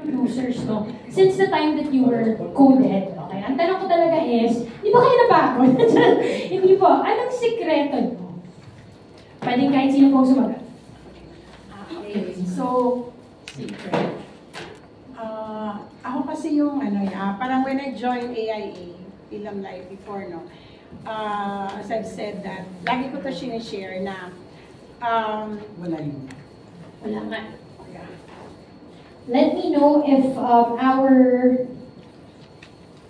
producers, no? Since the time that you were coded, okay? Ang tanong ko talaga is, di ba kayo napagod? Hindi po. Anong sikreto nyo? Pwedeng kahit sino pong sumagot. Okay. So, secret. Ako kasi yung parang when I joined AIA, Film Life before, no? As I've said that, lagi ko to sinishare na wala yun. Wala nga. Let me know if our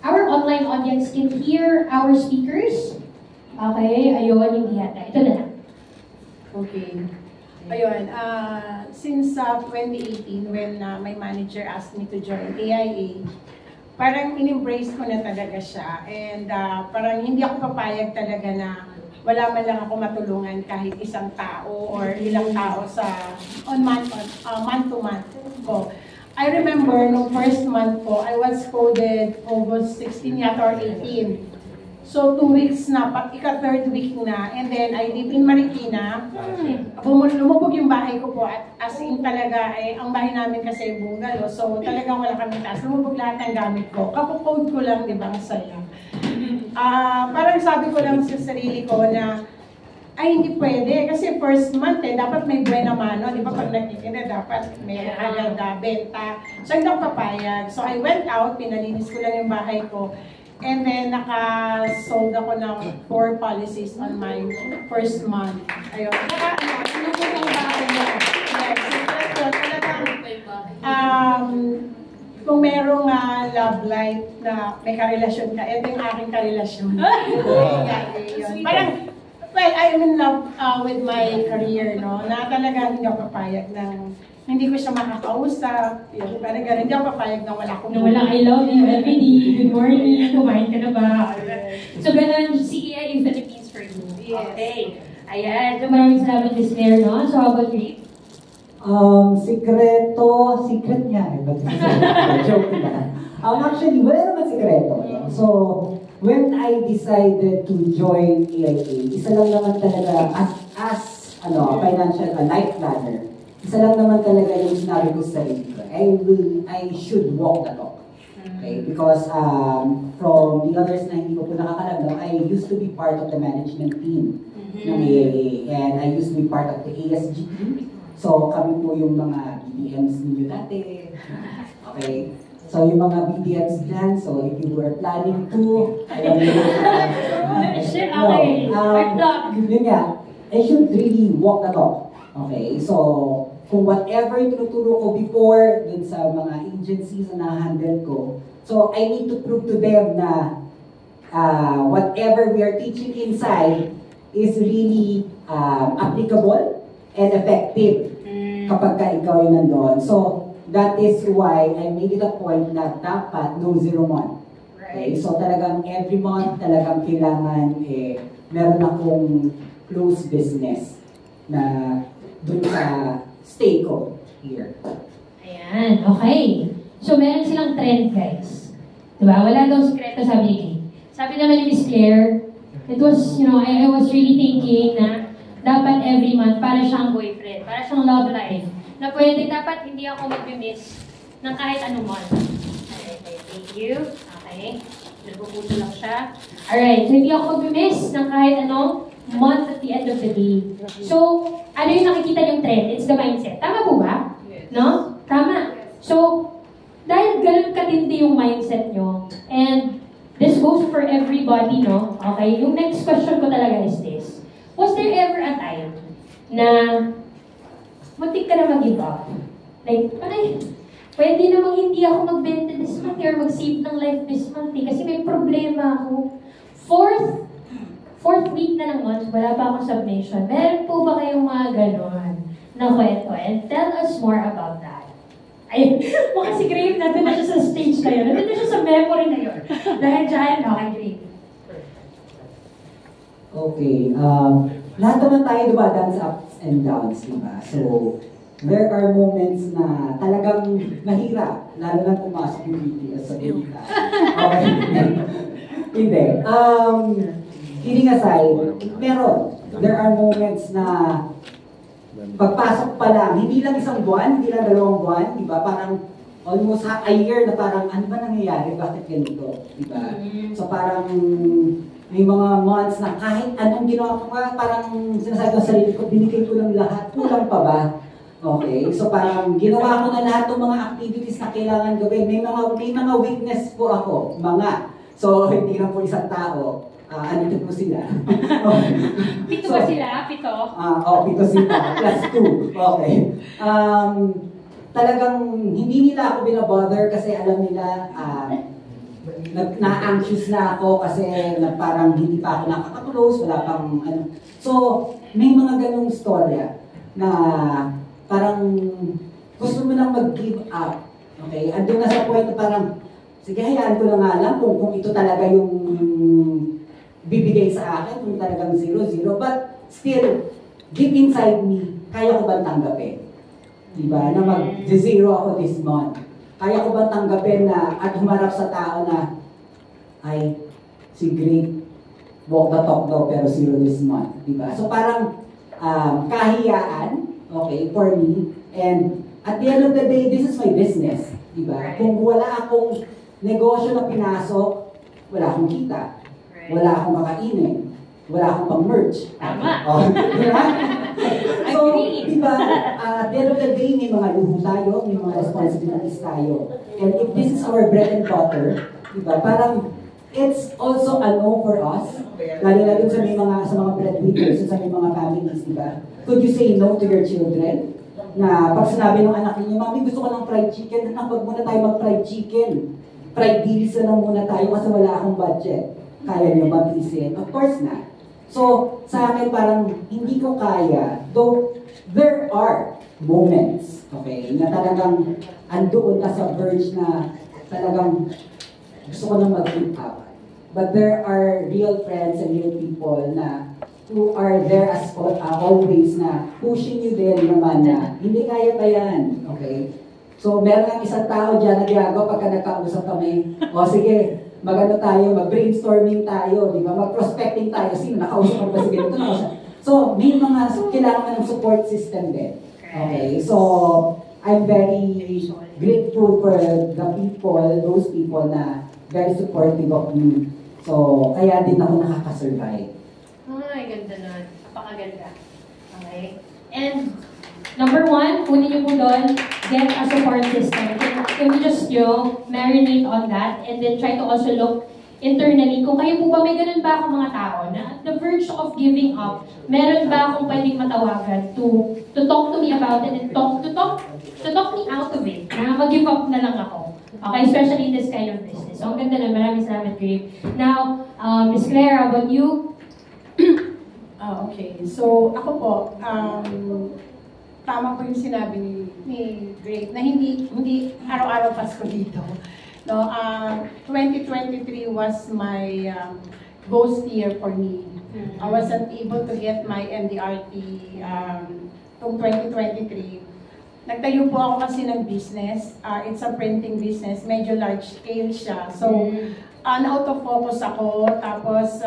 online audience can hear our speakers. Okay, ayun, hindi yata. Ito na lang. Okay. Ayun, since 2018, when my manager asked me to join AIA, parang in-embrace ko na talaga siya. And parang hindi ako papayag talaga na wala man lang ako matulungan kahit isang tao or ilang tao sa month-to-month ko. I remember, nung first month ko, I was coded August 16 yata or 18. So, 2 weeks na, ika-third week na. And then, I live in Marikina. Lumubog yung bahay ko po. At as in talaga, ang bahay namin kasi bungalow. So, talagang wala kami taas. Lumubog lahat ng gamit ko. Kapag-code ko lang, di ba, ang saya. Parang sabi ko lang sa sarili ko na, ay, hindi pwede. Kasi first month dapat may buena mano. Di ba, pag nagtitinda, dapat may agad benta. So, hindi ako papayag. So, I went out, pinalinis ko lang yung bahay ko. And then, naka-sold ako ng 4 policies on my first month. Ayun. Ano po yung bahay mo? Yes. So, talagang, kung merong love life na may karelasyon ka, ito yung aking karelasyon. Parang, well, I'm in love with my career, no? Na talagang hindi ako papayag ng hindi ko siya makakausap. Yung parang gano'n, hindi ako papayag na wala akong I love you every day. Good morning. Kumain ka na ba? So, gano'n, CEA Philippines for you. Yes. Okay. Ayan. So, maraming salamat, Ms. Claire, no? So, how about you? Secret niya eh. Joke na. Actually, wala naman sikreto. So, when I decided to join AIA, isa lang naman talaga as financial life planner, isa lang naman talaga yung sinabi ko sa sarili ko. I should walk the talk. Okay? Because from the others na hindi ko po nakakalam, I used to be part of the management team ng AIA. And I used to be part of the ASG team. So kami po yung mga BDMs ninyo dati. Okay? So yung mga BDMs dyan, so if you were planning to, yun nga, I should really walk the talk. Okay, so kung whatever yung tinuturo ko before dun sa mga agencies na na-handle ko, so I need to prove to them na whatever we are teaching inside is really applicable and effective kapag ka ikaw yung nandoon. So that is why I made it a point na dapat no 0 month. Okay, so talagang every month talagang kailangan meron akong close business na dun sa stay ko here. Ayan, okay. So, meron silang trend, guys. Diba? Wala daw sikreto, sabi ni Kay. Sabi naman ni Miss Claire, it was, I was really thinking na dapat every month para siyang boyfriend, para siyang love life, na pwede dapat hindi ako mag-miss ng kahit anong month. Okay, thank you. Okay. Nagpuputo lang siya. Alright, so hindi ako mag-miss ng kahit anong month at the end of the day. So, ano yung nakikita yung trend? It's the mindset. Tama po ba? Yes. No? Tama. So, dahil ganun katindi yung mindset nyo, and this goes for everybody, no? Okay, yung next question ko talaga is this. Was there ever a time na muntik ka na mag-give up? Like, pwede namang hindi ako magbenta this month or mag-save ng life this month kasi may problema ako. Fourth week na ng month, wala pa akong submission. Meron po ba kayong mga ganon na kwento? And tell us more about that. Ay, mukha si Grave, nandun na siya sa stage na yun. Nandun na siya sa memory na yun. Dahil dyan, okay, Grave. Okay. Lahat naman tayo dumadaan sa ups and downs, diba? So, there are moments na talagang mahirap, lalo na pumasok yung BTS sa BTS. Okay. Hindi. Kidding aside, meron. There are moments na pagpasok pa lang, hindi lang isang buwan, hindi lang 2 buwan, di ba? Parang almost a year na parang, ano ba nangyayari? Bakit ganito? Diba? So parang, may mga months na kahit anong ginawa ko, parang sinasabi ko sa sarili ko, binigay ko ng lahat, kulang pa ba? Okay, so parang ginawa ko na lahat ng mga activities na kailangan gawin. May mga weakness po ako, So, hindi lang po isang tao. Andito po sila. Pito ba sila? Pito? Pito sila. +2. Okay. Talagang hindi nila ako binabother kasi alam nila na-anxious na ako kasi parang hindi pa ako nakaka-close, wala pang ano. So, may mga ganong storya na parang gusto mo nang mag-give up. Okay? Andun na sa point na parang, sige, hayaan ko na nga lang kung ito talaga yung bibigay sa akin, kung talagang 0-0. But still, deep inside me, kaya ko ba tanggapin? Diba? Na mag-0 ako this month. Kaya ko ba tanggapin na at humarap sa tao na ay, si Great, walk the talk daw pero 0 this month. Diba? So parang kahiyaan, okay, for me. And at the end of the day, this is my business. Diba? Kung wala akong negosyo na pinasok, wala akong kita. Wala akong kakainin. Wala akong pang-merch. Tama. Diba? So, diba, at the end of the day, may mga luho tayo, may mga responsibilities tayo. And if this is our bread and butter, diba, parang it's also a no for us. Lalo sa mga breadwinners, sa may mga families, diba? Could you say no to your children? Na pag sinabi ng anak niyo, Mami, gusto ko ng fried chicken, wag muna tayo mag-fried chicken. Fried deals na lang muna tayo kasi wala akong budget. Kaya niyo ba bilisin? Of course not. So, sa akin parang hindi ko kaya, though there are moments, okay, na talagang andoon ka sa verge na talagang gusto ko nang mag-give up. But there are real friends and real people na who are there as always na pushing you din naman na hindi kaya pa yan, okay? So, meron ng isang tao dyan na ginagawa pagka nagkausap kami, o sige, mag-brainstorming tayo, di ba? Mag-prospecting tayo. Sino, nakausap mo ba si ganito? So, may mga kailangan ng support system din. Okay? So, I'm very grateful for the people, those people na very supportive of me. So, kaya din ako nakaka-survive. Ay, ganda nun. Napakaganda. Okay? And, number 1, kunin niyo po doon, get a support system. Can we just, marinate on that and then try to also look internally kung kayo po ba may ganun ba akong mga tao na at the verge of giving up, meron ba akong pwedeng matawagan to talk to me about it and talk me out of it, na mag-give up na lang ako. Okay, especially in this kind of business. So, ang ganda na, maraming salamat, Grape. Now, Ms. Claire, how about you? Okay, so ako po, tama po yung sinabi ni Grape na hindi araw-araw Pasko dito. No, 2023 was my ghost year for me. I wasn't able to get my MDRT noong 2023. Nagtayo po ako kasi ng business. It's a printing business. Medyo large scale siya. So, out of focus ako. Tapos,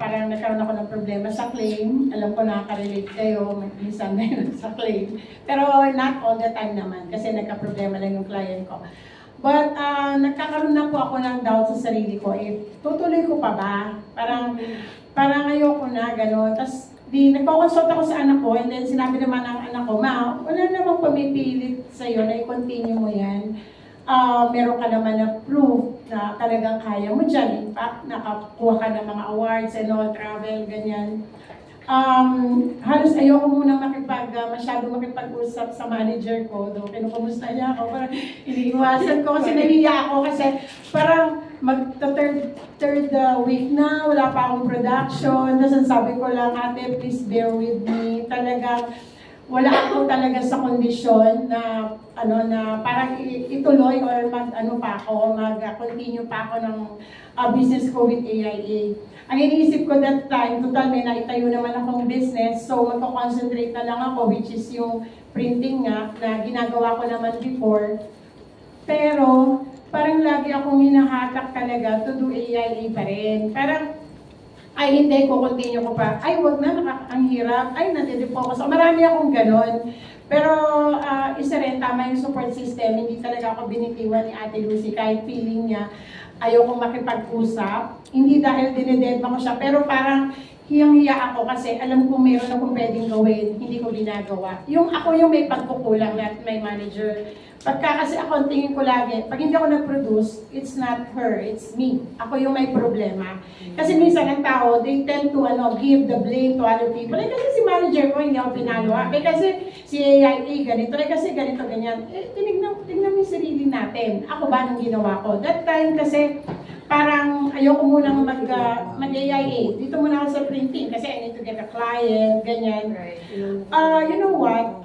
parang nagkaroon ako ng problema sa claim. Alam ko nakaka-relate kayo. Minsan na yun sa claim. Pero not all the time naman. Kasi nagka-problema lang yung client ko. But, nagkakaroon na po ako ng doubt sa sarili ko. Tutuloy ko pa ba? Parang ayoko na, gano'n. Tapos, nagpo-consult ako sa anak ko, and then sinabi naman ng anak ko, Ma, wala namang pumipilit sa'yo na i-continue mo yan. Meron ka naman na proof na talagang kaya mo dyan. In fact, nakakuha ka ng mga awards and all, travel, ganyan. Halos ayoko muna masyado makipag-usap sa manager ko. Doon, kinukumusta niya ako. Parang iniiwasan ko kasi nahiya ako kasi parang third week na, wala pa akong production. Tapos sabi ko lang, ate, please bear with me. Talagang wala ako talaga sa kondisyon na parang ituloy or mag-continue pa ako ng business ko with AIA. Ang iniisip ko that time, total may naitayo naman akong business, so magko-concentrate na lang ako, which is yung printing nga, na ginagawa ko naman before. Pero, parang lagi akong hinahatak talaga to do AIA pa rin. Parang, ay hindi ko, continue ko pa. Ay, wag na, ang hirap. Ay, nandito po ako. So, marami akong ganon. Pero isa rin, tama yung support system. Hindi talaga ako binitiwan ni Ate Lucy kahit feeling niya ayokong makipag-usap. Hindi dahil dinededma ko siya, pero parang hiyang-hiya ako kasi alam ko mayroon akong pwedeng gawin, hindi ko ginagawa. Ako yung may pagkukulang na may manager. Pagka kasi ako, tingin ko lagi, pag hindi ako nag-produce, it's not her, it's me. Ako yung may problema. Kasi minsan ang tao, they tend to give the blame to other people. Kasi si manager ko, hindi ako pinalo. Kasi si AIA, ganito. Kasi ganito, ganyan. Tingnan mo yung sarili natin. Ako ba nang ginawa ko? That time kasi, parang ayoko munang mag-AIA. Dito muna ako sa printing kasi I need to get a client, ganyan. You know what?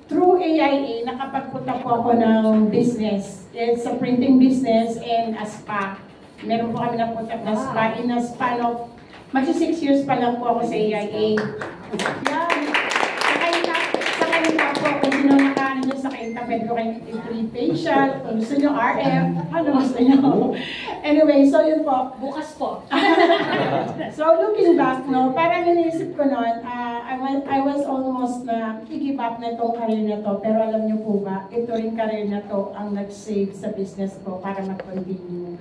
Through AIA, nakapagpunta po ako ng business. It's a printing business and a spa. Meron po kami napunta na spa. In a span of, magsi 6 years pa lang po ako sa AIA. Yeah. Sa kainta po, kung sino nakaano nyo sa kainta, pwede ko kayo free facial, kung gusto nyo RF, ano gusto nyo. Anyway, so yun po. Bukas po. So looking back, parang iniisip ko noon, I was almost na i-give up na itong career na to, pero alam niyo po ba, ito rin career na to ang nag-save sa business ko para mag-continue.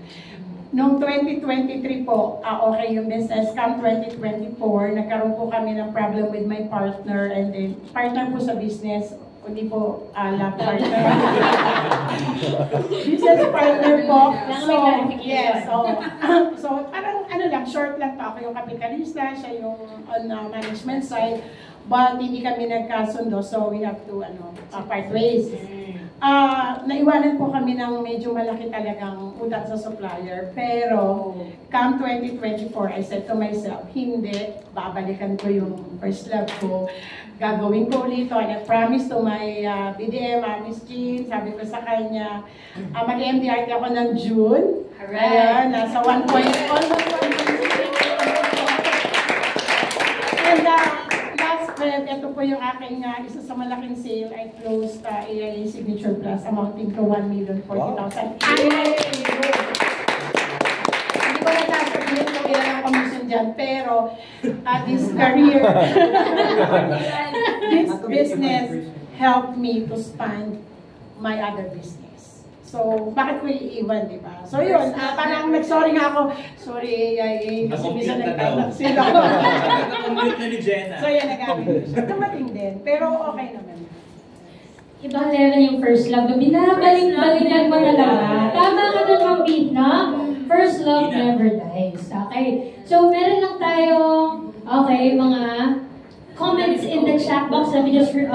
Noong 2023 po, okay yung business. Come 2024, nagkaroon po kami ng problem with my partner and then partner po sa business, hindi po love partner. Business partner po. So, yes. So, parang short lang to. Ako yung kapitalista, siya yung on management side. But hindi kami nagkasundo, so we have to part ways. Naiwanan po kami ng medyo malaki talagang utang sa supplier. Pero, come 2024, I said to myself, hindi, babalikan ko yung first love ko. Gagawin ko ulit ito. I promise to my BDM, Miss Jean, sabi ko sa kanya, mag-MDRT ako ng June. Ayan, nasa 1.6. And ito po yung aking isa sa malaking sale. I closed AIA Signature Plus amounting to 1,040,000. Hindi ko nagsasabihin kung ilan ang commission dyan, pero this career, this business helped me to expand my other business. So, bakit ko iiwan, di ba? So, yun, parang nag-sorry nga ako. Sorry, AIA, kasi minsan nagtataksil ako. Nakumute na ni Jenna. So, yan, nag-aamin siya. Dumating din, pero okay naman. Ibang level yung first love. Binabalik-balikan mo talaga. Tama ka doon, Ma'am Pete, no? First love never dies. Okay. So, meron lang tayong, mga comments in the chat box. Let me just read.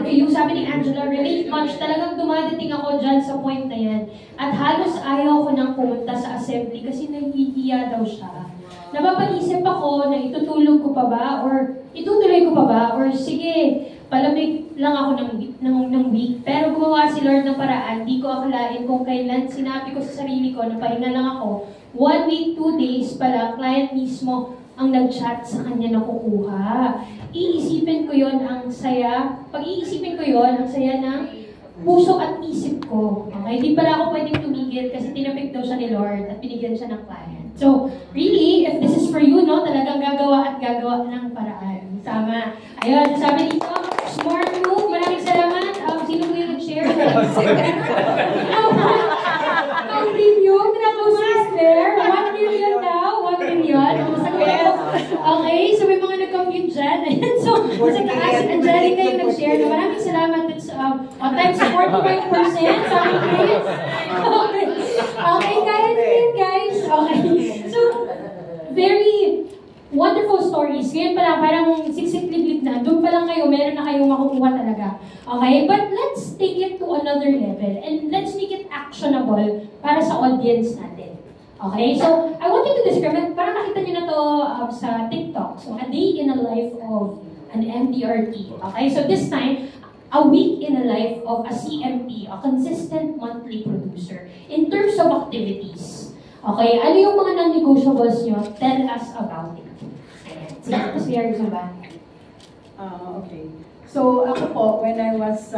Yung sabi ni Angela, relate much. Talagang dumadating ako dyan sa point na yan. At halos ayaw ko nang pumunta sa assembly kasi nahihiya daw siya. Napapaisip ako na itutulog ko pa ba? Or itutuloy ko pa ba? Or sige, palamig lang ako ng week. Pero gumawa si Lord ng paraan. Di ko akalain kung kailan sinabi ko sa sarili ko na pahinga lang ako. 1 week, 2 days pala, client mismo ang nag-chat sa kanya na kukuha. Iisipin ko yon ang saya. Pag-iisipin ko yon ang saya ng puso at isip ko. Okay? Di pala ako pwedeng tumigil kasi tinapik daw siya ni Lord at binigyan siya ng client. So, really, if this is for you, talagang gagawa at gagawa ng paraan. Tama. Ayun, sabi dito, smart move. Maraming salamat. Sino po yung nag-share? Ang premium, tinapos si Claire. 1 million daw. 1 million. Okay, so may mga nag-compute dyan. So, sa taas, Angelica yung nag-share. Maraming salamat. It's on time sa 45%. Sabi Chris. Okay, kaya din guys. Okay. So, very wonderful stories. Ngayon pa lang, parang siksik-liblit na. Doon pa lang kayo, meron na kayong makukuha talaga. Okay? But let's take it to another level. And let's make it actionable para sa audience natin. Okay? So, I want you to describe, parang nakita nyo na to sa TikTok. So, a day in a life of an MDRT. Okay? So, this time, a week in a life of a CMP, a consistent monthly producer, in terms of activities. Okay? Ano yung mga non-negotiables nyo? Tell us about it. Ayan. Sige, tapos we are ba? Okay. So, ako po, when I was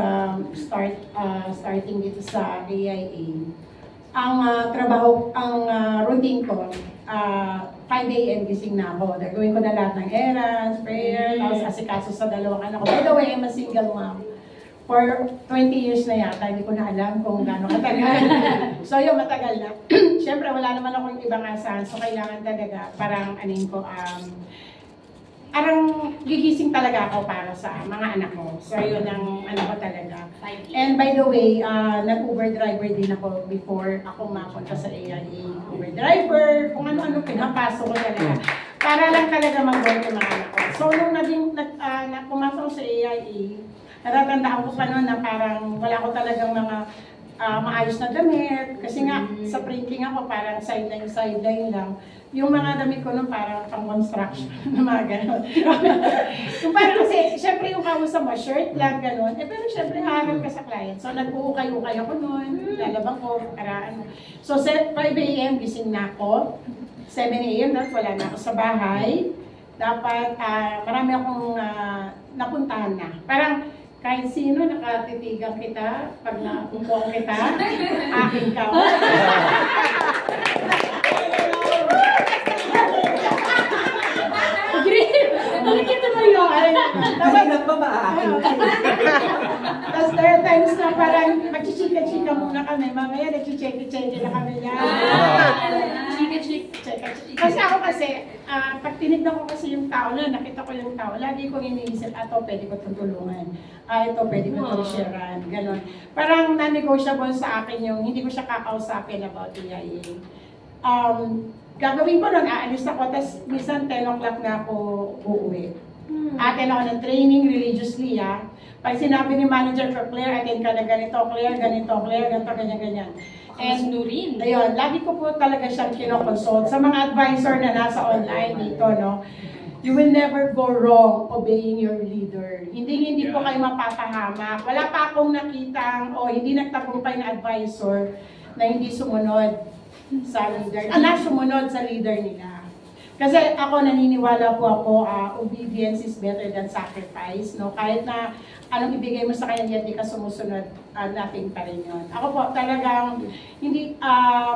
starting dito sa AIA, ang routine ko, 5 a.m. gising na ako. Gagawin ko na lahat ng errands, prayer, tapos asikaso sa dalawang anak ko. By the way, I'm a single mom. For 20 years na yata, hindi ko na alam kung gaano katagal. So yun, matagal na. Siyempre, wala naman akong ibang asahan, so kailangan talaga, parang anin ko, parang gigising talaga ako para sa mga anak ko. So yun ang ano ko talaga. And by the way, nag-Uber driver din ako before ako mapunta sa AIA. Uber driver, kung ano-ano pinapasok ko talaga. Para lang talaga mag-work yung mga anak ko. So nung pumasok sa AIA, natatandaan ko pa noon na parang wala ko talagang mga maayos na damit. Kasi nga, sa printing ako, parang sideline lang. Yung mga damit ko nun parang pang-construction, na mga gano'n. Yung parang kasi, syempre yung kausap mo, shirt lang, gano'n. Pero syempre, harap ka sa client. So, nag-uukay-ukay ako nun, lalabang ko, karaan. So, 5 a.m. gising na ako. 7 a.m. wala na ako sa bahay. Dapat, marami akong napuntahan na. Parang, kahit sino nakatitigan kita, pag nakukuha kita, akin ka. Bakit ito na yun? Dapat nagpapaakin. Tapos there are times na parang magchichika-chika muna kami. Mamaya nagchicheke-cheke na kami niya. Chika-chika. Kasi ako pag tinignan ko kasi yung tao na, nakita ko yung tao, lagi kong iniisip, ito pwede ko itong tulungan. Ito pwede ko itong sharean. Ganon. Parang non-negotiable sa akin yung, hindi ko siya kakausapin about EIA. Gagawin ko nun, aalis ako, tapos minsan 10 o'clock na ako uuwi. Attend ako ng training religiously, Pag sinabi ni manager ko, Claire, attend ka na ganito, Claire, ganito, ganyan. And ayun, lagi ko po talaga siyang kinoconsult sa mga advisor na nasa online dito, no? You will never go wrong obeying your leader. Hindi po kayo mapapahamak. Wala pa akong nakitang, hindi nagtagumpay na advisor na hindi sumunod sa leader, sumunod sa leader nila. Kasi ako naniniwala po ako, obedience is better than sacrifice, no? Kahit na anong ibigay mo sa kanya, hindi ka sumusunod, nothing pa rin yun. Ako po talagang, hindi,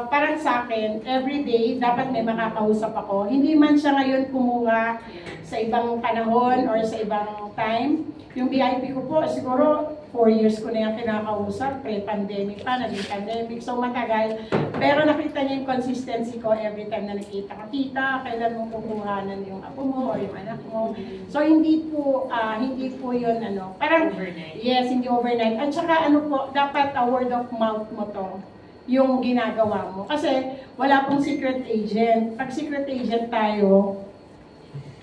parang sa akin, everyday, dapat may makakausap ako. Hindi man siya ngayon kumuha sa ibang panahon or sa ibang time. Yung VIP ko po, siguro 4 years ko na yung kinakausap, pre-pandemic pa, naging pandemic, so matagal. Pero nakita niya yung consistency ko every time na nakita ka, tita, kailan mo kukuhanan yung apo mo or yung anak mo. So hindi po yun parang, overnight. Yes, hindi overnight. At saka dapat word of mouth mo to, yung ginagawa mo. Kasi wala pong secret agent. Pag secret agent tayo,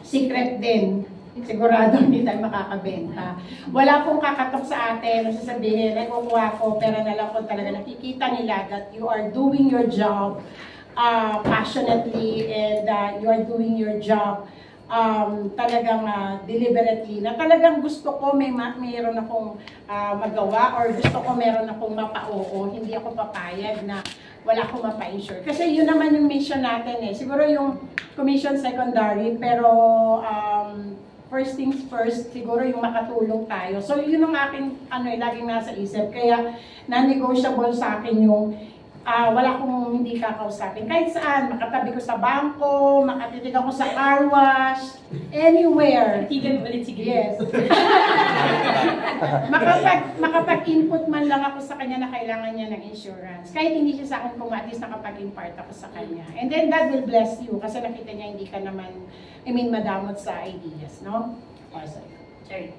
secret din. Sigurado hindi tayo makakabenta. Wala pong kakatok sa atin, sasabihin, kukuha ko, pero na lang kung talaga nakikita nila that you are doing your job passionately and you are doing your job talagang deliberately, na talagang gusto ko mayroon akong magawa or gusto ko meron akong mapa-oo, hindi ako papayag na wala akong mapa-insure. Kasi yun naman yung mission natin Siguro yung commission secondary, pero first things first, siguro yung makatulong tayo. So yun ang aking laging nasa isip. Kaya non-negotiable sa akin yung wala akong hindi kakausapin. Kahit saan, makatabi ko sa bangko, makatitig ako sa car wash, anywhere. Titigan ulit sige. Yes. Makapag-input man lang ako sa kanya na kailangan niya ng insurance. Kahit hindi siya sa akin, kung at least nakapag-impart ako sa kanya. And then God will bless you kasi nakita niya hindi ka naman, madamot sa ideas, no? Awesome. Sorry.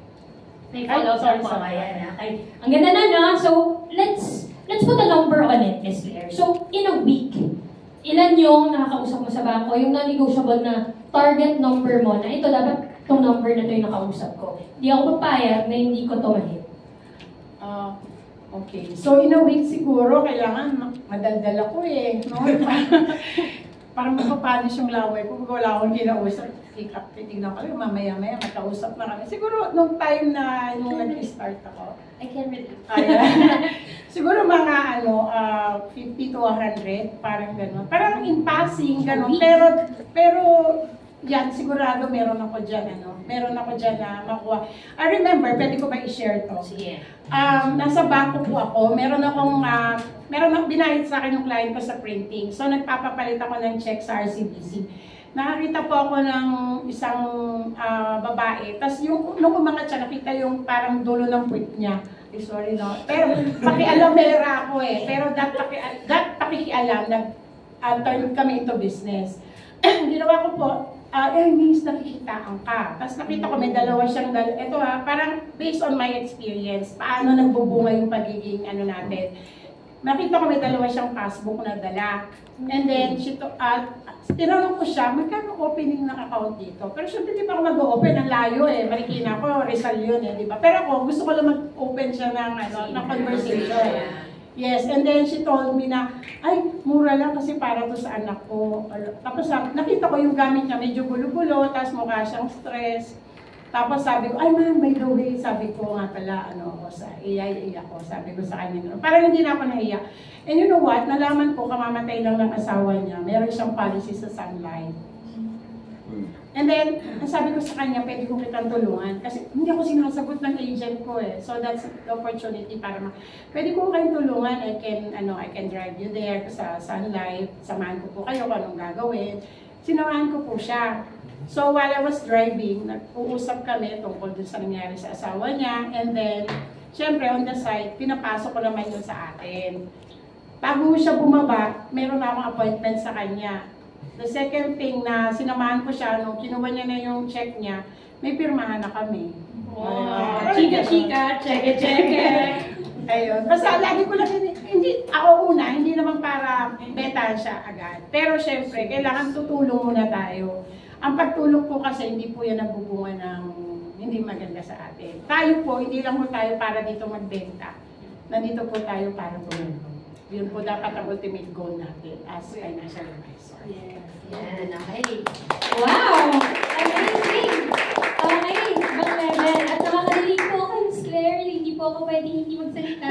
May follow-up po kaya ang ganda na, no? So, let's put a number on it, Ms. Claire. So, in a week, ilan yung nakakausap mo sa bangko, yung non-negotiable na target number mo, na ito dapat itong number na ito yung nakausap ko. Hindi ako papayag na hindi ko ito mahit. Okay. So, in a week siguro, kailangan madaldal ako no? Parang mapapanis yung laway ko. Kung wala akong kinausap, titignan ko lang, mamaya-maya, makausap na kami. Siguro, nung time na nag-start ako, I can relate. Siguro mga 50 to 100, parang gano'n. Parang in passing, gano'n. Pero yan, sigurado meron ako dyan, meron ako dyan na makuha. I remember, pwede ko ba i-share to? Sige. Nasa bangko po ako, meron akong binayad sa akin yung client ko sa printing. So, nagpapapalit ako ng check sa RCBC. nakakita po ako ng isang babae. Tapos nung umangat siya, nakita yung parang dulo ng puwit niya. Eh, sorry no. Pero pakialamera ako eh. Pero that pakikialam, turn kami into business. Ginawa ko po, means nakikitaan ka. Tapos nakita ko may dalawa siyang, ito parang based on my experience, paano nagbubunga yung pagiging natin. Nakita ko may dalawa siyang passbook na dala. And then, tinanong ko siya, magkano opening ng account dito? Pero syempre di pa ako mag-open, ang layo eh. Marikina ko, Rizal yun eh, di ba? Pero ako, gusto ko lang mag-open siya ng conversation. Yes, and then she told me na, ay, mura lang kasi para to sa anak ko. Tapos nakita ko yung gamit niya, medyo gulo-gulo, tapos mukha siyang stress. Tapos sabi ko, ay ma'am, by the way, sabi ko nga pala, sa AI ako, sabi ko sa kanya, parang hindi na ako nahiya. And you know what, nalaman ko, kamamatay lang ng asawa niya, meron siyang policy sa Sun Life. And then, sabi ko sa kanya, pwede ko kitang tulungan. Kasi hindi ako sinasagot ng agent ko eh. So that's the opportunity para pwede ko kayong tulungan. I can drive you there sa Sun Life. Samahan ko po kayo kung anong gagawin. Sinamahan ko po siya. So while I was driving, nag-uusap kami tungkol dun sa nangyari sa asawa niya. And then, syempre on the side, pinapasok ko naman yun sa atin. Bago siya bumaba, meron akong appointment sa kanya. The second thing na sinamahan ko siya, nung kinuha niya na yung check niya, may pirmahan na kami. Wow. Chika-chika, cheke-cheke. Ayun. Basta lagi ko lang, hindi, ako una, hindi naman para beta siya agad. Pero syempre, kailangan tutulong muna tayo. Ang pagtulong po kasi, hindi po yan nagbubunga ng hindi maganda sa atin. Tayo po, hindi lang po tayo para dito magbenta. Nandito po tayo para tumulong. Yun po dapat ang ultimate goal natin as financial advisor. Yes. Yan, okay. Wow! Amazing! Okay, ibang level. At nakaka-relate po ako, Miss Claire. Hindi po ako pwedeng hindi magsalita.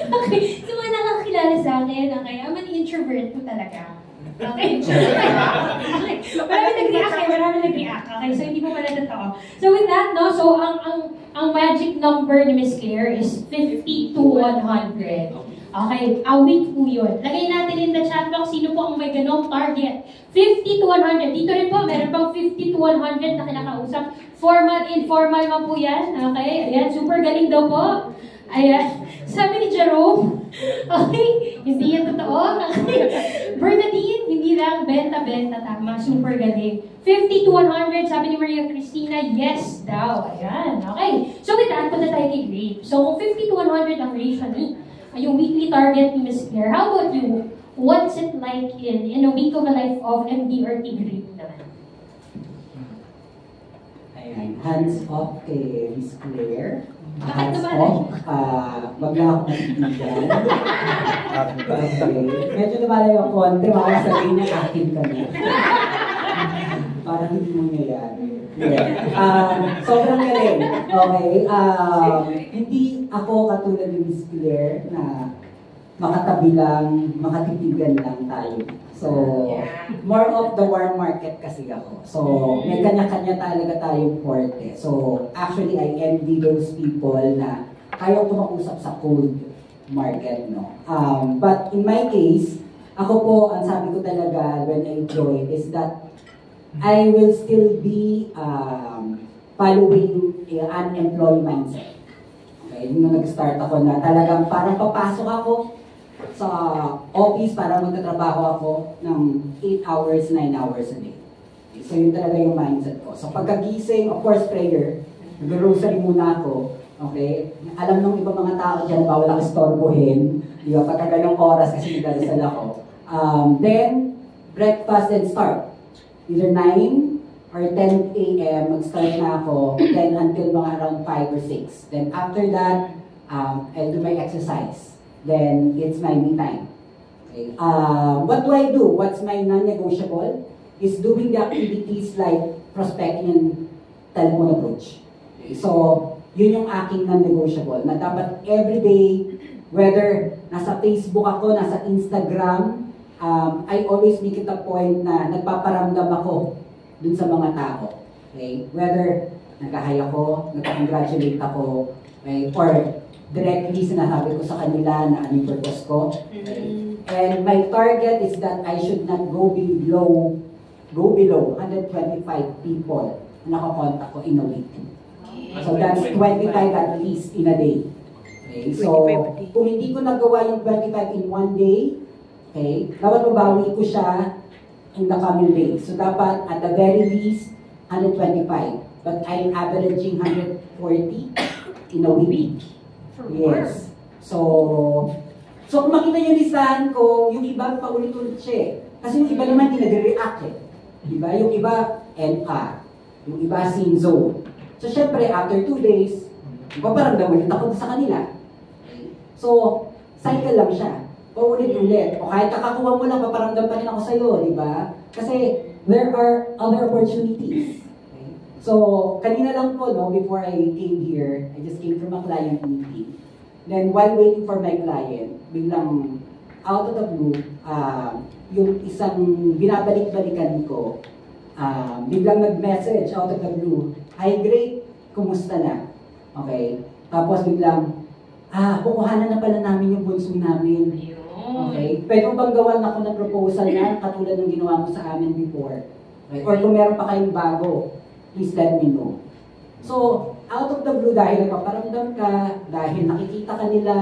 Okay, so mga nakakilala sa akin, okay, I'm an introvert po talaga. Okay. Okay. Marami nag-react. Okay, so hindi po pala totoo. So with that, no, so ang magic number ni Miss Claire is 50 to 100. Okay, a week po yun. Lagay natin in the chat box sino po ang may ganong target. 50 to 100. Dito rin po, meron pang 50 to 100 na kinakausap. Formal, informal man po yan. Okay, ayan, super galing daw po. Ayan, sabi ni Jerome, okay, hindi yan totoo. Bernadine, hindi lang benta-benta, tama, super galing. 50 to 100, sabi ni Maria Cristina, yes daw. Ayan, okay. So with that, punta tayo kay Grape. So kung 50 to 100 ang ratio ni, yung weekly target ni Miss Claire, how about you? What's it like in a week of a life of MDRT Grape naman? Ayan, hands off kay Miss Claire. Bakit Hands naman? off, wag na ako nagtitigan. Okay. Medyo lumalayo ako konti, baka sabihin niya akin ka na. Parang hindi mo nangyayari. Sobrang galing. Okay. Hindi ako katulad ni Miss Claire na makatabi lang, makatitigan lang tayo. So, more of the warm market kasi ako. So, may kanya-kanya talaga tayong forte. So, actually, I envy those people na kaya kumausap sa cold market, no? But in my case, ako po, ang sabi ko talaga when I joined is that I will still be following an employee mindset. Okay, nung nag-start ako na talagang parang papasok ako sa office para magtatrabaho ako ng 8 hours, 9 hours a day. Okay, so yun talaga yung mindset ko. So pagkagising, of course, prayer, nag-rosary muna ako. Okay? Alam ng ibang mga tao dyan, bawal ako istorbohin. Di ba? Pagka ganong oras kasi nagdadasal ako. Then, breakfast and start. Either 9 or 10 a.m. mag-start na ako, then until mga around 5 or 6. Then after that, I'll do my exercise. Then it's my me time. Okay. What do I do? What's my non-negotiable? Is doing the activities like prospecting and telephone approach. Okay. So, yun yung aking non-negotiable na dapat everyday, whether nasa Facebook ako, nasa Instagram, I always make it a point na nagpaparamdam ako dun sa mga tao. Okay? Whether nag-hi ako, nag-congratulate ako, okay? Or directly sinasabi ko sa kanila na ano yung purpose ko. Okay? And my target is that I should not go below go below 125 people na nakakontak ko in a week. So that's 25 at least in a day. Okay, so kung hindi ko nagawa yung 25 in one day, okay, dapat mabawi ko siya in the coming days. So dapat at the very least 125. But I'm averaging 140 in a week. Yes. So kung makita yung listahan ko, yung iba paulit-ulit siya eh. Kasi yung iba naman hindi nag-react eh. Diba? Yung iba, NR. Yung iba, scene zone. So syempre, after 2 days, paparamdam ulit ako sa kanila. So, cycle lang siya. Paulit-ulit. O kahit kakakuha mo lang, paparamdam pa rin ako sa'yo, diba? Kasi there are other opportunities. Okay? So, kanina lang po, no, before I came here, I just came from a client meeting. Then, while waiting for my client, biglang out of the blue, yung isang binabalik-balikan ko, biglang nag-message out of the blue, "Hi, great, kumusta na?" Okay? Tapos biglang, kukuhanan na pala namin yung bunso namin. Okay? Pwede mo bang gawan ako ng proposal na katulad ng ginawa mo sa amin before? Okay? Or kung meron pa kayong bago, please let me know. So, out of the blue, dahil nagpaparamdam ka, dahil nakikita ka nila,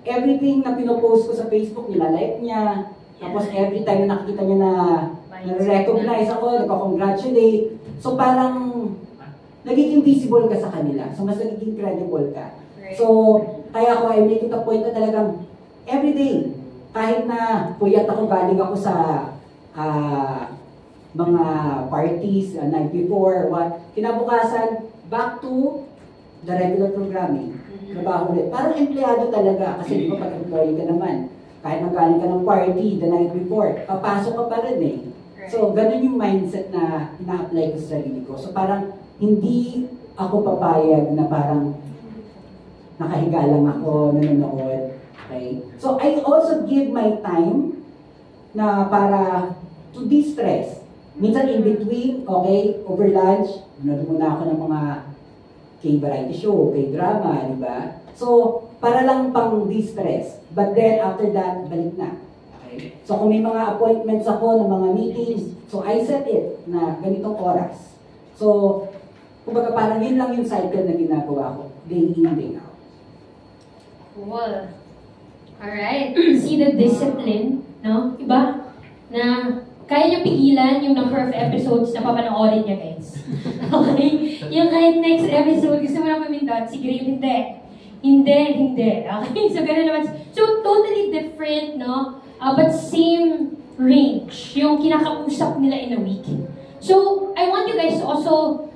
everything na pinopost ko sa Facebook, nilalike niya. Tapos every time na nakikita niya na na-recognize ako, nagpa-congratulate. So parang nagiging visible ka sa kanila. So mas nagiging credible ka. So kaya ako ay make it a point na talagang everyday, kahit na puyat ako, galing ako sa mga parties, night before, kinabukasan, back to the regular programming. Trabaho ulit. Parang empleyado talaga. Kasi di ba pag employee ka naman, kahit magaling ka ng party the night before, papasok ka pa rin eh. So, ganun yung mindset na ina-apply ko sa sarili ko. So, parang hindi ako papayag na parang nakahiga lang ako, nanonood. Okay? So, I also give my time na para to de-stress. Minsan in between, okay, over lunch, nanonood muna ako ng mga K-variety show, K-drama, di ba? So, para lang pang de-stress. But then, after that, balik na. Okay? So, kung may mga appointments ako ng mga meetings, so I set it na ganitong oras. So, kumbaga parang yun lang yung cycle na ginagawa ko. Day in, day out. Cool. Alright. See the discipline, no? Iba? Na kaya niyo pigilan yung number of episodes na papanoorin niya, guys. Okay? Yung kahit next episode, gusto mo na mamindot, si Grave, hindi. Okay? So, gano'n naman. So, totally different, no? But same range, yung kinakausap nila in a week. So, I want you guys to also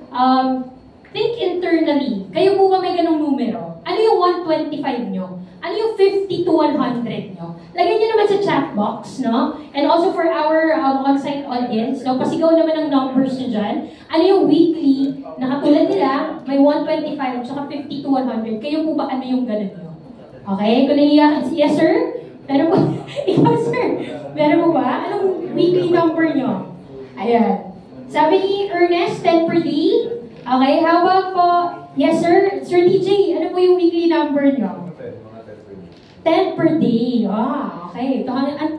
think internally. Kayo po ba may ganong numero? Ano yung 125 nyo? Ano yung 50 to 100 nyo? Lagyan nyo naman sa chat box, no? And also for our on-site audience, no? Pasigaw naman ang numbers nyo dyan. Ano yung weekly na katulad nila, may 125 at saka 50 to 100. Kayo po ba ano yung ganun nyo? Okay? Kung naiiyak, yes sir? Meron po? Ikaw sir? Meron mo ba? Anong weekly number nyo? Ayan. Sabi ni Ernest, 10 per day. Okay, how about po? Yes sir? Sir DJ, ano po yung weekly number nyo? 10 per day. Okay.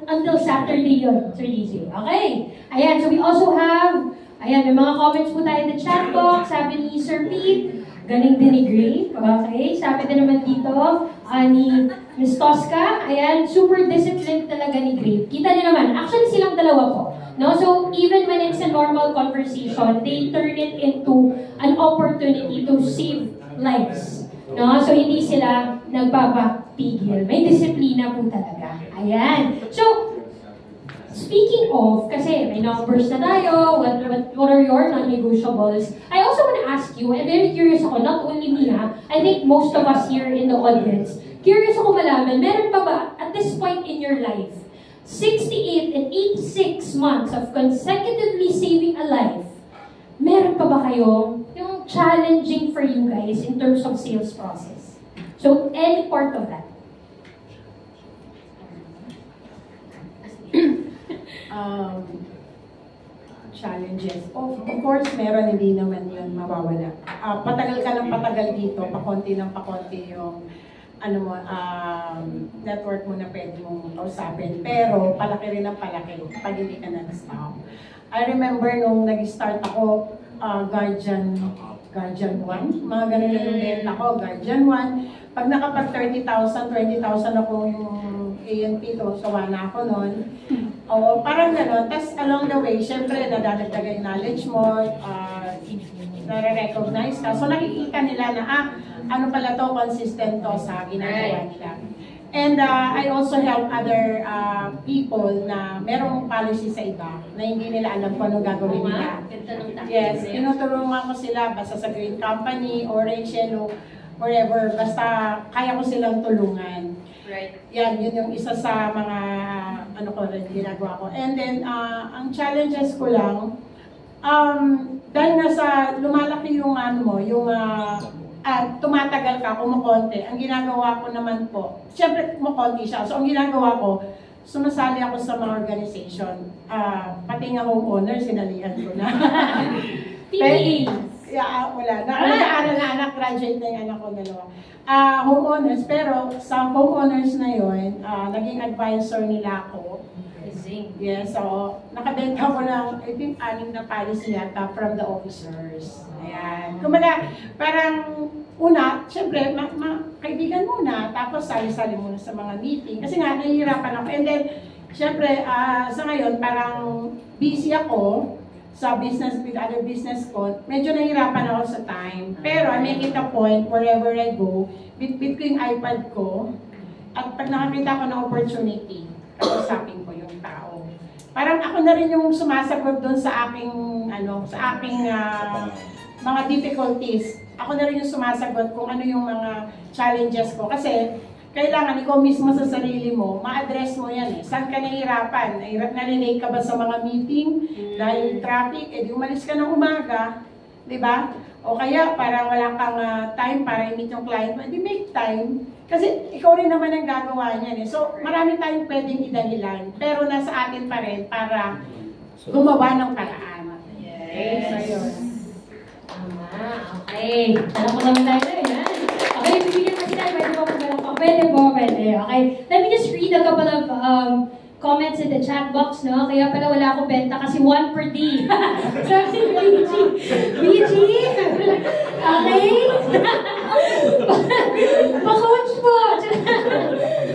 Until Saturday yun, Sir DJ. Okay. Ayan, so we also have, may mga comments po tayo in the chat box. Sabi ni Sir Pete, galing din ni Grape. Okay. Sabi din naman dito, ni Ms. Tosca, ayan, super disciplined talaga ni Grape. Kita niyo naman, actually silang dalawa po. No? So, even when it's a normal conversation, they turn it into an opportunity to save lives. No? So, hindi sila nagbabapigil. May disiplina po talaga. Ayan. So, speaking of, kasi may numbers na tayo, what are your non-negotiables? I also want to ask you, I'm very curious ako, not only me I think most of us here in the audience, curious ako malaman, meron pa ba, at this point in your life, 68 and 86 months of consecutively saving a life, meron pa ba kayo yung challenging for you guys in terms of sales process? So, any part of that? Challenges. Of course, meron, hindi naman yun mawawala. Patagal ka ng patagal dito, pakonti ng pakonti yung network mo na pwede mong kausapin. Pero, palaki rin ang palaki pag hindi ka nag-stop. I remember nung nag-start ako, Guardian 1, mga ganun na yung benta ko, Guardian 1. Pag nakapag 30,000, 20,000 ako yung ANP to, sawa na ako nun. O, parang gano'n. Tapos along the way, syempre, nadadagdagan yung knowledge mo, nare-recognize ka. So nakikita nila na, ano pala to, consistent to sa ginagawa nila. And I also help other people na merong policy sa iba na hindi nila alam kung ano gagawin nila. Yes, tinutulungan ko sila basta sa Green Company, Orange, Yellow, wherever, basta kaya ko silang tulungan. Right. Yan, yun yung isa sa mga ano ko rin ginagawa ko. And then, ang challenges ko lang, dahil nga sa lumalaki yung ano mo, yung tumatagal ka, kumukonti. Ang ginagawa ko naman po, siyempre kumukonti siya. So, ang ginagawa ko, sumasali ako sa mga organization. Pati nga homeowner, sinalihan ko na. PPA. Wala. Nag-aaral na anak, graduate na yung anak ko dalawa. Homeowners, pero sa homeowners na yun, naging advisor nila ako. Yes, so nakabenta ko ng, I think, 6 na policy yata from the officers. Ayan. Kumbaga, parang una, syempre, kaibigan muna, tapos sali-sali muna sa mga meeting. Kasi nga, nahihirapan ako. And then, syempre, sa ngayon, parang busy ako sa business with other business ko. Medyo nahihirapan ako sa time. Pero I make it a point wherever I go, bitbit ko yung iPad ko, at pag nakakita ko ng opportunity, kausapin ko yung tao. Parang ako na rin yung sumasagot doon sa aking mga difficulties. Ako na rin yung sumasagot kung ano yung mga challenges ko. Kasi kailangan ikaw mismo sa sarili mo, ma-address mo yan eh. Saan ka nahihirapan? Nalilate ka ba sa mga meeting? Dahil traffic, di umalis ka ng umaga. Diba? O kaya parang wala kang time para i-meet yung client mo, di make time. Kasi ikaw rin naman ang gagawa niyan eh. So marami tayong pwedeng idahilan. Pero nasa atin pa rin para gumawa ng paraan. Yes. So yun. Tama. Okay. Alam ko naman tayo na yan. Okay, bibigyan kasi tayo. Pwede po magalang pa. Pwede po, pwede. Okay. Let me just read a couple of comments in the chat box, no? Kaya pala wala akong benta kasi 1 per day. Sabi si BG. BG? Okay? Pa-coach po.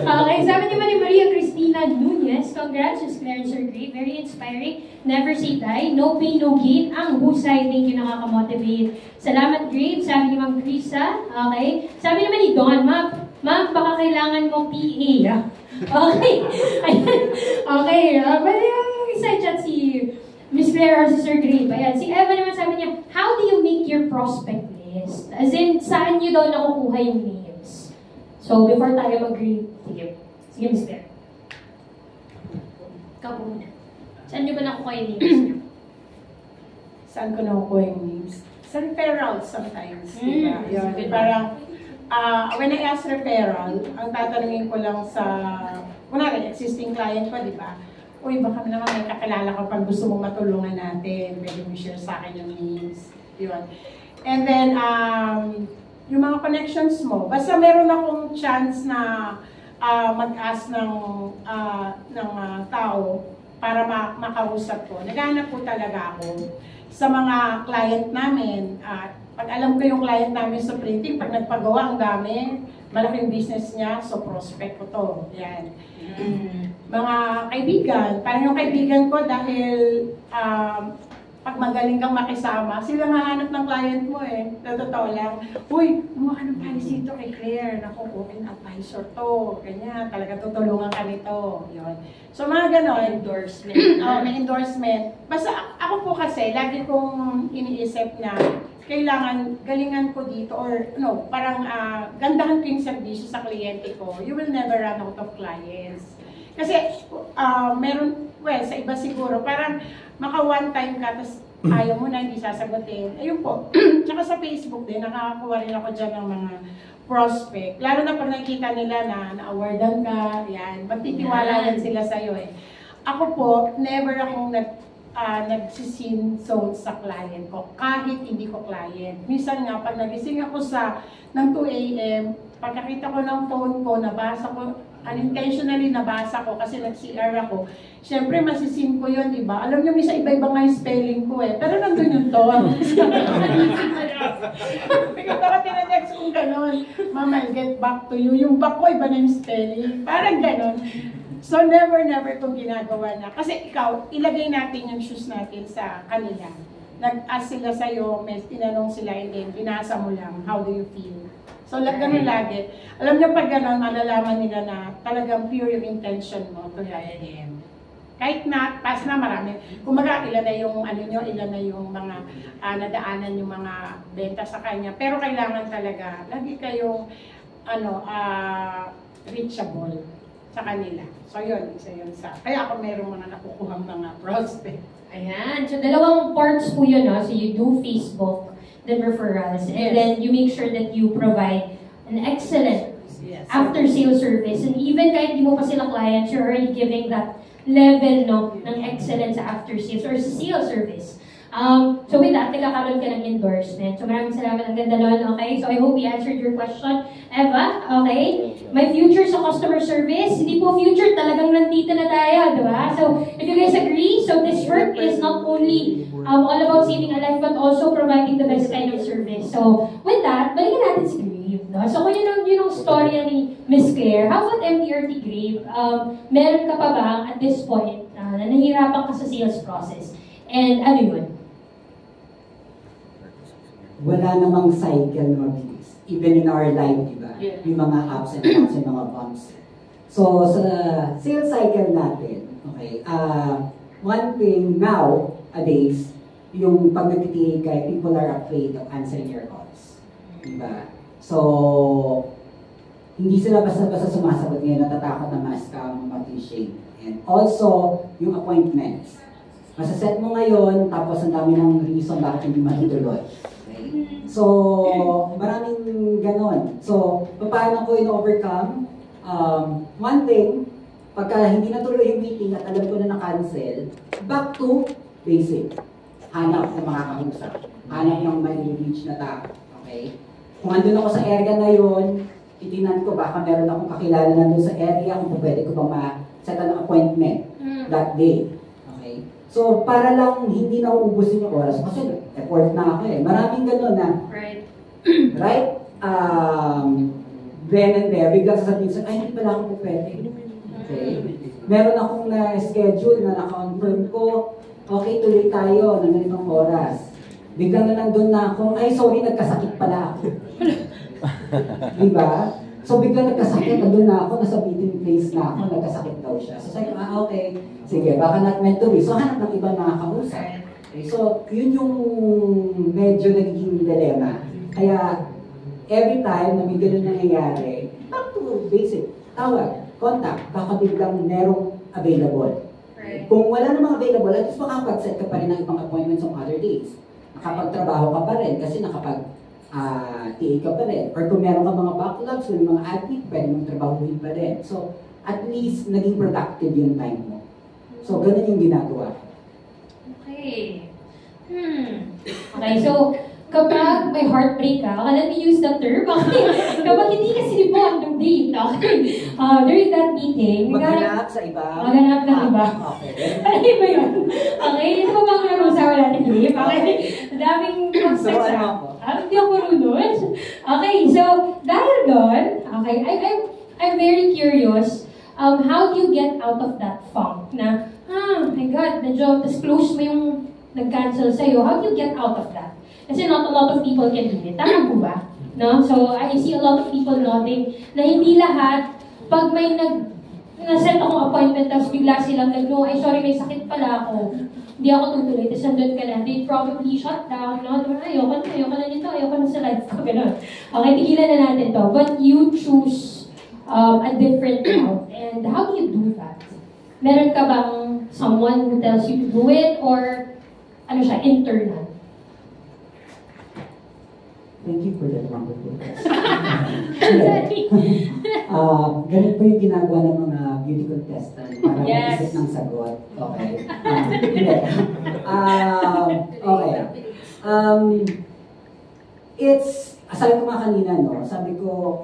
Okay, sabi ni Maria Cristina Nunez, congrats, Ms. Clarence are great, very inspiring, never say die, no pain, no gain, ang husay, thank you, nakaka-motivate. Salamat, great, sabi ni Ma'am Krisa, okay. Sabi naman ni Don, Ma'am, baka kailangan mong PA, okay. Okay, pwede yung isa-chat si Ms. Claire or si Sir Grape. Ayan, si Eva naman sabi niya, how do you make your prospect list? As in, saan niyo daw nakukuha yung names? So, before tayo mag-read, sige Ms. Claire. Ikaw po muna. Saan niyo ba nakukuha yung names niyo? Saan ko nakukuha yung names? Sa referrals sometimes. Diba? Yun, parang, when I ask referral, ang tatanungin ko lang sa, kunwari, existing client ko, di ba? Uy, baka naman may kakilala ko pag gusto mong matulungan natin, pwede mo share sa akin yung names. Yun. And then, yung mga connections mo, basta meron akong chance na mag-ask ng tao para makausap ko. Naghahanap po talaga ako sa mga client namin. Pag alam ko yung client namin sa printing, pag nagpagawa ang dami, malaking business niya, so prospect ko to. Yan. Mga kaibigan, parang yung kaibigan ko dahil pag magaling kang makisama, sila mahanap ng client mo eh. Totoo lang. Uy, gumawa ka ng policy ito kay Claire. Naku, open advisor to. Ganyan, talaga tutulungan ka nito. Yun. So mga ganon. Endorsement. May endorsement. Basta ako po kasi, lagi kong iniisip na kailangan galingan ko dito or parang gandahan ko yung servisyo sa kliyente ko. You will never run out of clients. Kasi meron, sa iba siguro, parang maka one time ka, tapos ayaw mo na, hindi sasagutin. Ayun po. Tsaka sa Facebook din, nakakakuha rin ako dyan ng mga prospect. Lalo na pag nakikita nila na na-awardan ka, yan, magtitiwala yan sila sa'yo eh. Ako po, never akong nagsisin zone sa client ko, kahit hindi ko client. Minsan nga, pag nagising ako ng 2 a.m., pagkakita ko ng phone ko, nabasa ko, unintentionally nabasa ko kasi nag-CR ako. Siyempre, masisim ko yun, di ba? Alam niyo, misa iba-iba nga yung spelling ko eh. Pero nandun yung to. Because ako tinatext kong gano'n, Mama, I'll get back to you. Yung back ko, iba na yung spelling. Parang gano'n. So, never kong ginagawa na. Kasi ikaw, ilagay natin yung shoes natin sa kanila. Nag-ask sila sa'yo, may tinanong sila, and then binasa mo lang, how do you feel? So, ganun lagi. Alam niyo pag ganun, malalaman nila na talagang pure yung intention mo to help them. Kahit na, pas na marami. Kumaga, ilan na yung, ilan na yung mga nadaanan yung mga benta sa kanya. Pero kailangan talaga, lagi kayong, reachable sa kanila. So, yun, isa yun sa. Kaya ako mayroong mga nakukuhang mga prospect. Ayan. So, dalawang parts po yun, no? So, you do Facebook, then referrals, and then you make sure that you provide an excellent after-sales service. And even kahit di mo pa sila clients, you're already giving that level, no, ng excellence sa after-sales or sa sales service. So with that, nagkakaroon ka ng endorsement. So maraming salamat, ang ganda nun, okay? So I hope we answered your question. Eva, okay? My future sa customer service, hindi po future, talagang nandito na tayo, di ba? So if you guys agree, so this work is not only all about saving a life, but also providing the best kind of service. So with that, balikan natin si Grape, no? So kung yun ang storya ni Miss Claire, how about MDRT Grape? Meron ka pa ba at this point na nahihirapan ka sa sales process? And ano yun? Wala namang cycle na mabilis. Even in our life, di ba? Yeah. Yung mga ups and downs and mga bumps. So, sa sales cycle natin, okay, one thing nowadays, yung pag nag-TA ka, people are afraid of answering your calls. Di ba? So, hindi sila basta-basta sumasagot ngayon, natatakot na ma-scam, ma-phishing. And also, yung appointments. Masaset mo ngayon, tapos ang dami ng reason bakit hindi matutuloy. So, maraming ganon. So, paano ko in-overcome? One thing, pagka hindi natuloy yung meeting at alam ko na na-cancel, back to basic. Hanap ng makakausap. Hanap ng may reach na tao. Okay? Kung andun ako sa area na yun, titinan ko baka meron akong kakilala na doon sa area kung pwede ko bang ma-set an appointment that day. Okay? So, para lang hindi na uubusin yung oras, kasi effort na ako eh. Maraming gano'n na, right? Then and there, biglang sasabihin sa, ay, hindi pala ako pwede. Okay? Meron akong na-schedule na na-confirm ko, okay, tuloy tayo ng ganitong oras. Biglang na nandun na ako, ay, sorry, nagkasakit pala ako. Diba? So, biglang nagkasakit, nandun na ako, nasa meeting place na ako, nagkasakit daw siya. So, sabi ko, okay, sige, baka not meant to be. So, hanap ng ibang makakausap. Okay, so, yun yung medyo nagiging dilemma. Kaya, every time na may ganun nangyayari, back to basic, tawag, contact, baka biglang merong available. Right. Kung wala namang available, at least makapag-set ka pa rin ng ibang appointments on other days. Nakapagtrabaho ka pa rin kasi TA ka pa rin. Or kung meron ka mga backlogs, may mga admin, pwede mong trabahuin pa rin. So, at least, naging productive yung time mo. So, ganun yung ginagawa. Okay. Okay, so, kapag may heartbreak ka, let me use that term, okay? Kapag hindi ka sinibon ng date, okay? During that meeting, Maghanap sa iba. Maghanap ng iba. Okay. Ano ba yun? Okay, ito pa bang narusawa natin, Grape? Okay, daming So, ano ako? Hindi ako marunod. Okay, so, dahil doon, okay, I'm very curious, how do you get out of that funk na, my God, medyo, tas close mo yung nag-cancel sa'yo, how do you get out of that? Kasi not a lot of people can do it. Tama po ba? No? So, I see a lot of people noting na hindi lahat, pag may na-set akong appointment, tapos bigla silang no, ay sorry, may sakit pala ako. Hindi ako tutuloy. Tapos nandun ka na. They probably shut down. No? Ayoko na nito. Ayoko na sa life ko. Ganun. Okay, tigilan na natin to. But you choose a different route. And how do you do that? Meron ka bang someone who tells you to do it? Or ano siya, internal? Thank you for that wonderful question. Sorry. Ganun po yung ginagawa ng mga beauty contestant para Yes. mag-isip ng sagot. Okay. Okay. It's, sabi ko nga kanina, no, sabi ko,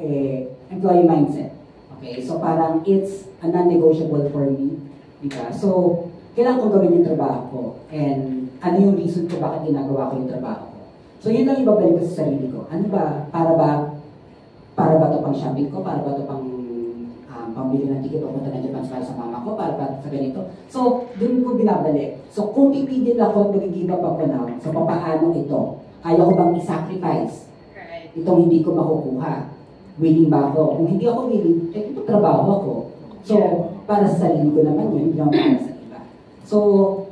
employee mindset. Okay, so parang it's a non-negotiable for me. Diba? So, kailangan kong gawin yung trabaho ko. And ano yung reason ko bakit ginagawa ko yung trabaho ko. So, yun lang ibabalik ko sa sarili ko. Ano ba? Para ba ito pang shopping ko? Para ba ito pang pambili ng ticket o punta ng Japan para sa mama ko? Para ba sa ganito? So, dun ko binabalik. So, kung pipigil ako at mag-give up ako now, so papaano ito? Ayaw ko bang i-sacrifice? Right. Itong hindi ko makukuha. Willing ba ako? Kung hindi ako willing, ito trabaho ako. So, para sa sarili ko naman yun, hindi naman para sa iba. So,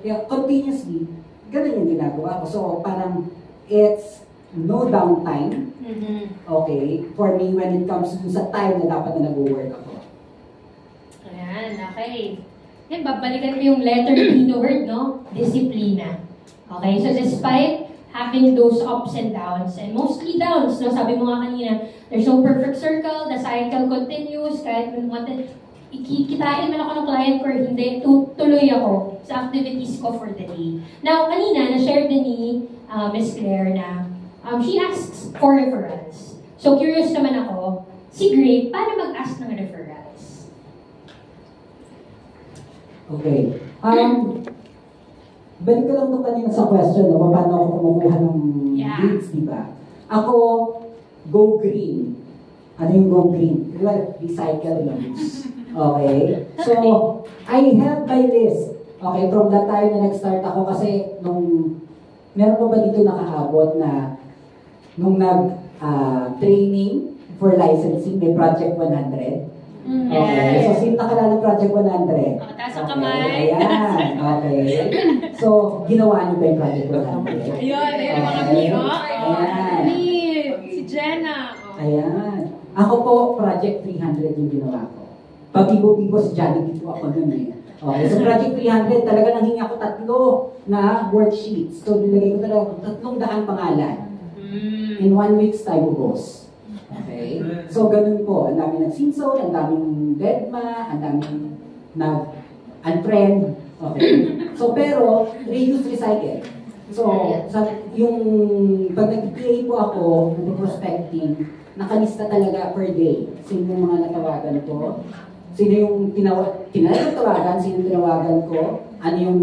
yeah, continuously, ganun yung ginagawa ko. So, parang it's no downtime, okay, for me when it comes to sa time na dapat na nag-work ako. Ayan, okay. Yan, babalikan ko yung letter D na word, no? Disiplina. Okay, so despite having those ups and downs, and mostly downs, no? Sabi mo nga kanina, there's no perfect circle, the cycle continues, kahit kikitain man ako ng client ko or hindi, tuloy ako sa activities ko for the day. Now, kanina, na-share din ni Miss Claire na she asks for referrals. So, curious naman ako, si Gray, paano mag-ask ng referrals? Okay. Balik ko lang ito kanina sa question, no? Paano ako kumukuha ng leads, di ba? Ako, go green. Ano yung go green? Di ba? Recycle leads. Okay? So, I have my list. Okay, from that time na nag-start ako kasi nung meron pa ba dito nakaabot na nung nag-training for licensing, may Project 100. Okay, so sino nakalala Project 100? Taas ang kamay. Ayan, okay. So, ginawa niyo ba yung Project 100? Ayun, yung mga Okay. biro. Ayan. Si Jenna. Ayan. Ako po, Project 300 yung ginawa ko. Pabibo-bibo si Jollibee po ako nun eh. Okay, so Project 300, talaga nanghingi ako 3 na worksheets. So, nilagay ko talaga 300 pangalan. In 1 week's time, boss. Okay? So, ganun po. Ang daming nag-sinso, ang daming deadma, ang daming nag-unfriend. Okay? So, pero, reuse, recycle. So, yung pag nag-PA po ako, nag-prospecting, nakalista talaga per day. Sino yung mga natawagan ko? Sino yung tinatawagan? Sino yung tinawagan ko? Ano yung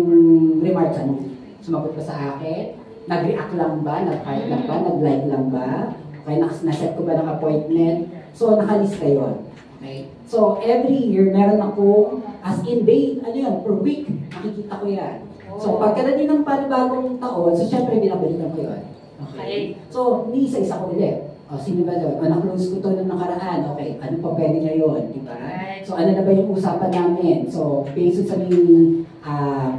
remarks? Ano? Sumagot ba sa akin? Nag-react lang ba? Nag-heart lang ba? Nag-like lang ba? Okay, naset ko ba ng appointment? So, nakalista yun. Okay? So, every year, meron ako, as in day, ano yun, per week, nakikita ko yan. So, pagkadating ng panibagong taon, so, syempre, binabalikan ko yun. Okay? So, hindi isa-isa ko ulit. O, sino ba doon? O, na-close ko to nung nakaraan. Okay, ano pa pwede ngayon? Diba? So, ano na ba yung usapan namin? So, based sa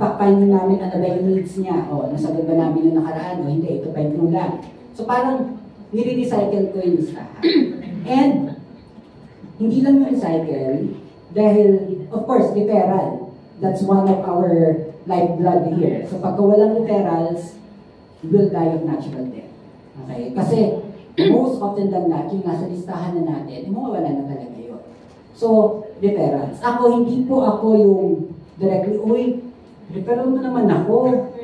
fact-finding namin, ano ba yung needs niya? O, nasagot ba namin nung nakaraan? O, hindi, ito pa yung kulang. So, parang, nire-recycle ko yung listahan. And, hindi lang yung recycle, dahil, of course, referral. That's one of our lifeblood here. So, pagka walang referrals, you will die of natural death. Okay? Kasi, most often than not, yung nasa listahan na natin, mawawala na talaga yun. So, referrals. Ako, hindi po ako yung directly, uy, referral mo naman ako,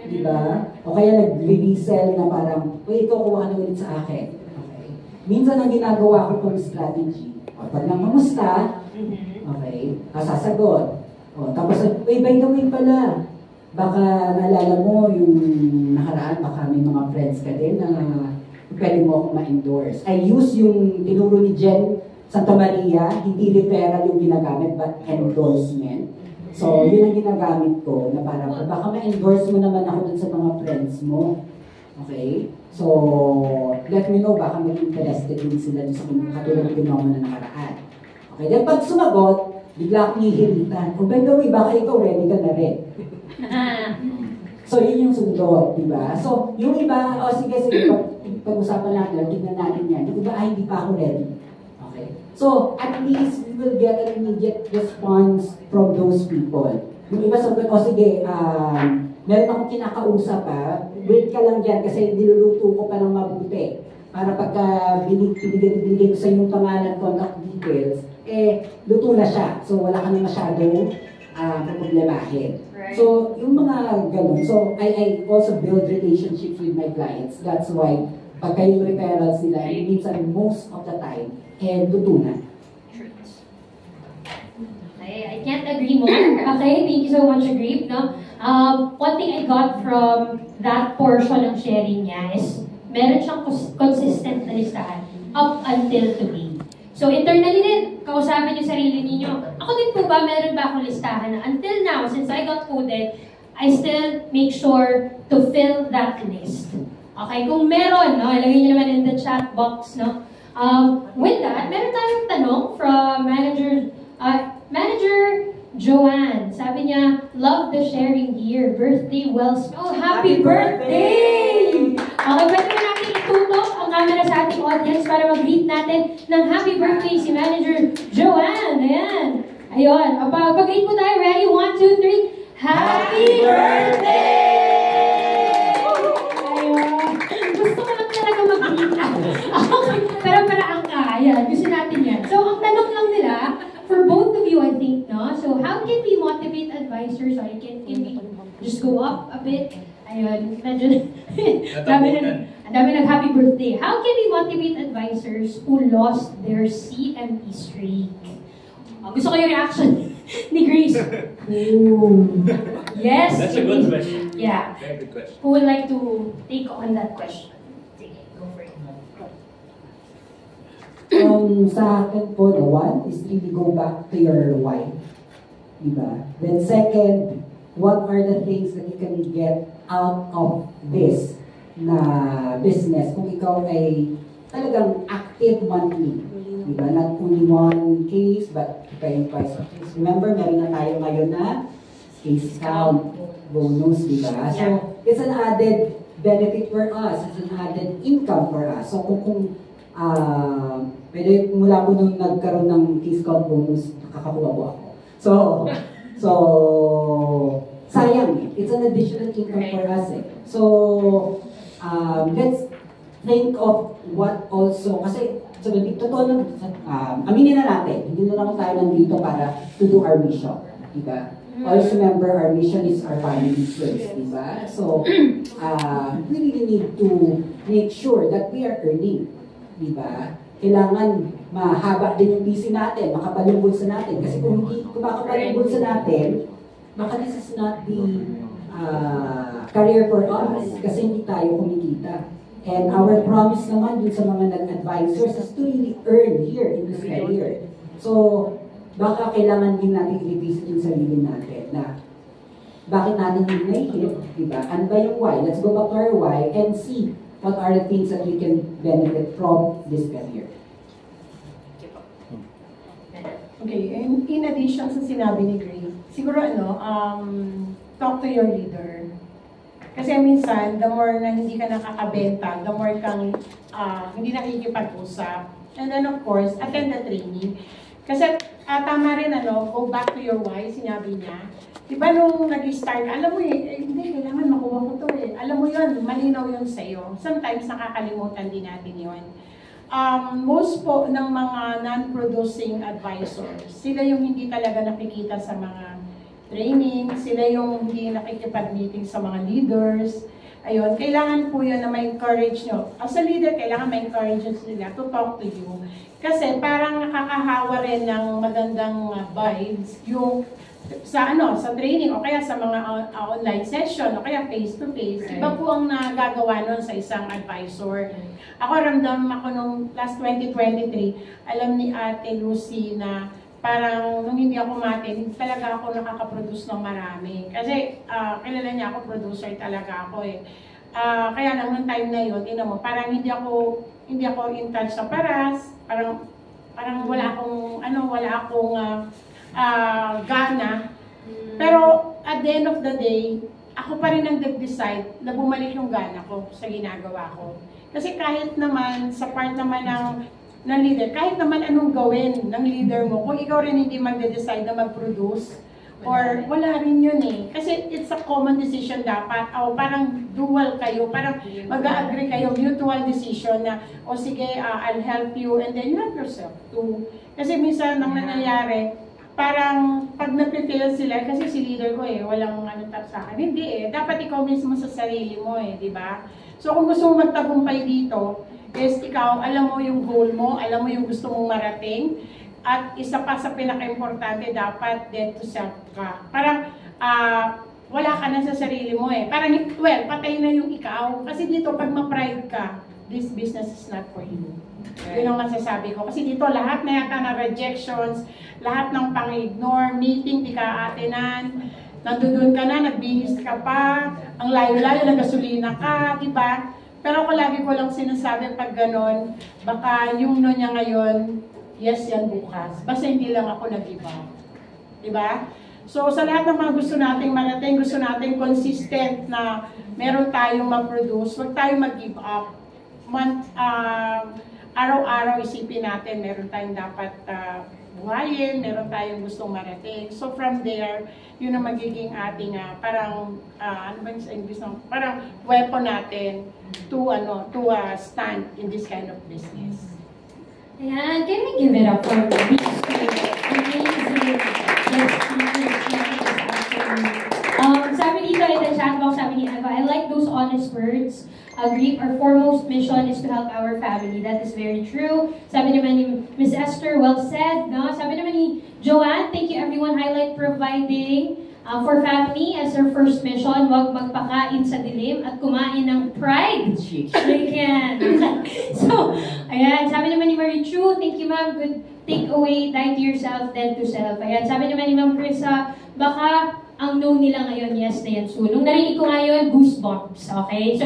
di ba? O kaya nag-resell na parang, uy, ikaw kuha na ulit sa akin. Okay. Minsan ang ginagawa ko pong strategy, o, pag namamusta, okay, sasagot. O, tapos, uy, by the way pala, baka naalala mo yung nakaraan, baka may mga friends ka din na pwede mo akong ma-endorse. I use yung tinuro ni Jen Santa Maria, hindi referral yung ginagamit, but endorsement. So, yun ang ginagamit ko, na parang, baka ma-endorse mo naman ako dun sa mga friends mo. Okay? So, let me know, baka may interested din sila sa mga katulad ginawa mo na nakaraan. Okay? Then, pag sumagot, bigla akong hihilitan. Oh, by the way, baka ikaw ready ka na rin. So, yun yung sundot, di ba? So, yung iba, sige, pag-usapan natin, tignan natin yan. Yung iba, hindi pa ako ready. Okay? So, at least, we will get an immediate response from those people. Yung iba sabi, sige, meron akong kinakausap wait ka lang dyan kasi niluluto ko pa ng mabuti. Para pagka binigay ko sa yung pangalan, contact details, luto na siya. So, wala ka na masyadong problemahin. So, yung mga ganun. So, I also build relationships with my clients. That's why, pagka yung referrals nila, minsan most of the time, luto na. can't agree more. Okay, thank you so much, Grape. No? One thing I got from that portion ng sharing niya is meron siyang consistent na listahan up until today. So internally din, kausapin niyo sarili ninyo. Ako din po ba, meron ba akong listahan na until now, since I got coded, I still make sure to fill that list. Okay, kung meron, no, ilagay niyo naman in the chat box, no. With that, meron tayong tanong from Manager Joanne. Sabi niya, love the sharing here. Birthday well spent. Oh, happy birthday! Okay, pwede ba natin itutok ang camera sa ating audience para mag-greet natin ng happy birthday si Manager Joanne. Ayan. Ayun. Pag-greet po tayo. Ready? 1, 2, 3. Happy birthday! Ayun. Gusto ko lang talaga mag-greet. Okay. Pero parang kaya. Gusto natin yan. So, ang tanong lang nila, for both of you, I think, no? So, how can we motivate advisors? Or can we just go up a bit? Ayun, medyo ang dami nag-happy birthday. How can we motivate advisors who lost their CMP streak? Gusto ko yung reaction ni Grace. Ooh. Yes. That's a good question. Yeah. Very good question. Who would like to take on that question? Sige, go for it. Sa akin po, the one is really go back to your why. Diba? Then second, what are the things that you can get out of this na business kung ikaw ay talagang active monthly. Diba? Not only one case, but kayong price of case. Remember, meron na tayo ngayon na case count bonus, diba? So, it's an added benefit for us. It's an added income for us. So, kung pwede mula po nung nagkaroon ng case count bonus, nakakakuha po ako. So, sayang eh. It's an additional income for us eh. So, let's think of what also, kasi, so, totoo na, aminin na natin, hindi na naman tayo nandito para to do our mission. Diba? Always remember, our mission is our family first. Diba? So, we really need to make sure that we are earning. Diba? Kailangan mahaba din yung busy natin, makapal yung bulsa natin. Kasi kung hindi kumakapal yung bulsa natin, baka this is not the career for us kasi hindi tayo kumikita. And our promise naman dun sa mga nag-advisors is to really earn here in this career. So, baka kailangan din natin i-revisit yung sarili natin na bakit natin hindi na-hit, diba? Ano ba yung why? Let's go back to our why and see what are the things that we can benefit from this career. Okay, and in addition sa sinabi ni Gray, siguro talk to your leader. Kasi minsan, the more na hindi ka nakakabenta, the more kang hindi nakikipag-usap. And then of course, attend the training. Kasi tama rin, go back to your why, sinabi niya. Diba nung nag-start, alam mo hindi, kailangan makuha ko to eh. Alam mo yun, malinaw yun sa'yo. Sometimes nakakalimutan din natin yun. Most po ng mga non-producing advisors, sila yung hindi talaga nakikita sa mga training, sila yung hindi nakikipag-meeting sa mga leaders. Ayun, kailangan po yun na ma-encourage nyo. As a leader, kailangan ma-encourage nila to talk to you. Kasi parang nakakahawa rin ng magandang vibes yung sa training o kaya sa mga online session o kaya face-to-face. Iba po ang nagagawa nun sa isang advisor. Ako ramdam ako nung last 2023, alam ni Ate Lucy na parang nung hindi ako matin, talaga ako nakakaproduce ng marami. Kasi kilala niya ako, producer talaga ako eh. Kaya nung time na yun, tingnan mo, parang hindi ako in touch sa paras, parang wala akong gana. Pero at the end of the day, ako pa rin ang nag-decide na bumalik yung gana ko sa ginagawa ko. Kasi kahit naman, sa part naman ng leader, kahit naman anong gawin ng leader mo, kung ikaw rin hindi mag-decide na mag-produce, or wala rin yun eh. Kasi it's a common decision dapat, o parang dual kayo, parang mag-agree kayo, mutual decision na, o sige, I'll help you, and then you help yourself too. Kasi minsan ang nangyayari, parang pag nag-fail sila, kasi si leader ko eh, walang sa akin. Hindi eh, dapat ikaw mismo sa sarili mo eh, di ba? So kung gusto mo magtagumpay dito, is ikaw, alam mo yung goal mo, alam mo yung gusto mong marating, At isa pa sa pinaka-importante, dapat dead to self ka. Parang wala ka na sa sarili mo eh. Parang, well, patay na yung ikaw. Kasi dito, pag ma-pride ka, this business is not for you. Yun ang masasabi ko. Kasi dito, lahat na yata na rejections, lahat ng pang-ignore, meeting, di ka atenan, nandun ka na, nagbihis ka pa, ang layo-layo, nagasolina ka, di ba? Pero ako lagi ko lang sinasabi pag ganon, baka yung no niya ngayon, yes yan bukas. Basta hindi lang ako nag-give up. Di ba? So sa lahat ng mga gusto nating marating, gusto nating consistent na meron tayong mag-produce, huwag tayong mag-give up. Araw-araw isipin natin, meron tayong dapat buhayin, meron tayong gustong marating. So from there, yun ang magiging ating parang ano ba sa English, parang weapon natin to stand in this kind of business. Ayan, can we give it up for these two amazing guest speakers this afternoon? Sabi dito in the chat box, sabi ni Eva, I like those honest words. Agree, our foremost mission is to help our family. That is very true. Sabi naman ni Ms. Esther, well said. No? Sabi naman ni Joanne, thank you everyone. Highlight providing for family as their first mission. Huwag magpakain sa dilim at kumain ng pride chicken. So, ayan. Sabi naman ni Marie Chu, thank you ma'am. Good takeaway. Die to yourself, then to self. Ayan. Sabi naman ni Ma'am Krisa, baka ang no nila ngayon, yes na yan. So, nung narinig ko ngayon, goosebumps. Okay? So,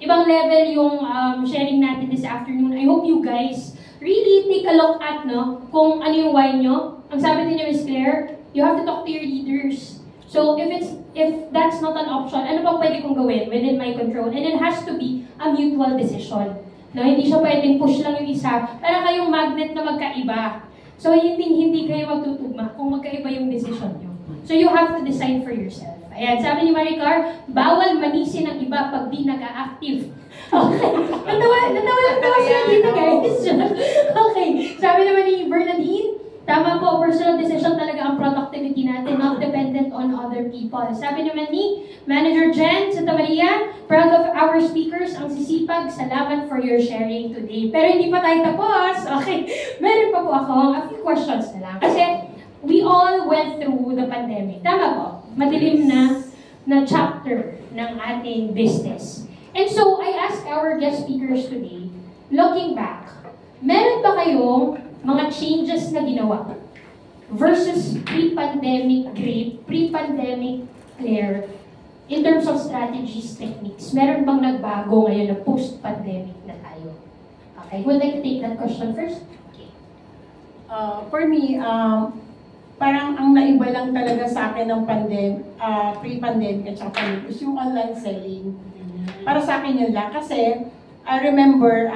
ibang level yung sharing natin this afternoon. I hope you guys really take a look at kung ano yung why nyo. Ang sabi din niya, Ms. Claire, you have to talk to your leaders. So if that's not an option, ano ba pwede kong gawin within my control? And it has to be a mutual decision. No, hindi siya pwedeng push lang yung isa. Para kayong magnet na magkaiba. So hindi kayo magtutugma kung magkaiba yung decision nyo. So you have to decide for yourself. Ayan, sabi ni Maricar, bawal manisin ang iba pag di nag-a-active. Okay. Natawa sila dito, guys. Okay. Sabi naman ni Bernadine, tama po, personal decision talaga ang productivity natin, not dependent on other people. Sabi naman ni Manager Jen Santa Maria, proud of our speakers, ang sisipag, salamat for your sharing today. Pero hindi pa tayo tapos. Okay. Meron pa po ako a few questions na lang. Kasi we all went through the pandemic. Tama po? Madilim na chapter ng ating business. And so, I asked our guest speakers today, looking back, meron ba kayong mga changes na ginawa versus pre-pandemic Grape, pre-pandemic Claire, in terms of strategies, techniques? Meron bang nagbago ngayon na post-pandemic na tayo? Okay, would like to take that question first? Okay. For me, parang ang naiba lang talaga sa akin ng pre-pandemic at saka pandemic is yung online selling. Para sa akin yun lang. Kasi, I remember,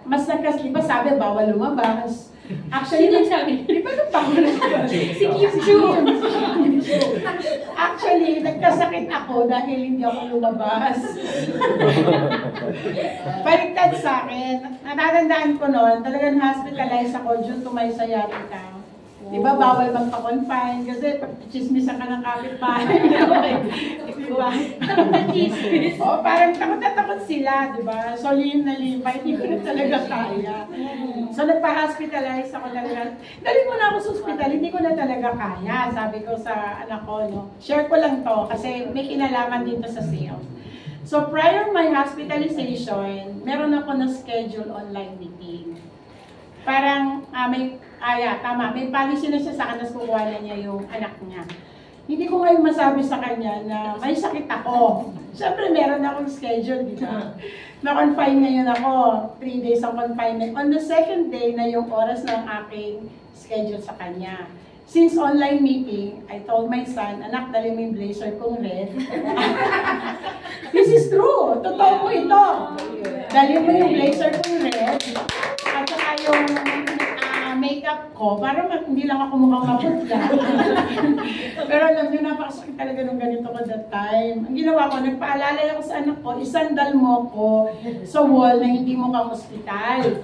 mas di ba sabi, bawal lumabas. Actually, di ba nung bawal lumabas? Si Kim Chu. Actually, nagkasakit ako dahil hindi ako lumabas. Baliktad sa akin. Natatandaan ko noon, talagang hospitalized ako due to my sciatica. Di ba, bawal magpa-confine kasi chismisan ka ng kapitbahay. Di ba? Oo, parang takot na takot sila, di ba? So, yun nalipay, hindi ko na talaga kaya. So, nagpa-hospitalize ako talaga. Dali mo na ako sa hospital, hindi ko na talaga kaya. Sabi ko sa anak ko, share ko lang to kasi may kinalaman dito sa sales. So, prior my hospitalization, meron ako na schedule online meeting. Parang may policy na siya sa akin na kukuha na niya yung anak niya. Hindi ko ngayon masabi sa kanya na may sakit ako. Siyempre meron akong schedule, di ba? Na-confine ngayon ako, 3 days ang confinement. On the second day na yung oras ng aking schedule sa kanya. Since online meeting, I told my son, anak, dali mo yung blazer kong red. This is true. Totoo po ito. Dali mo yung blazer kong red. At saka yung makeup ko, para hindi lang ako mukhang maputla. Pero alam nyo, napakasakit talaga nung ganito ko that time. Ang ginawa ko, nagpaalala ako sa anak ko, isandal mo ko sa wall na hindi mo kang ospital.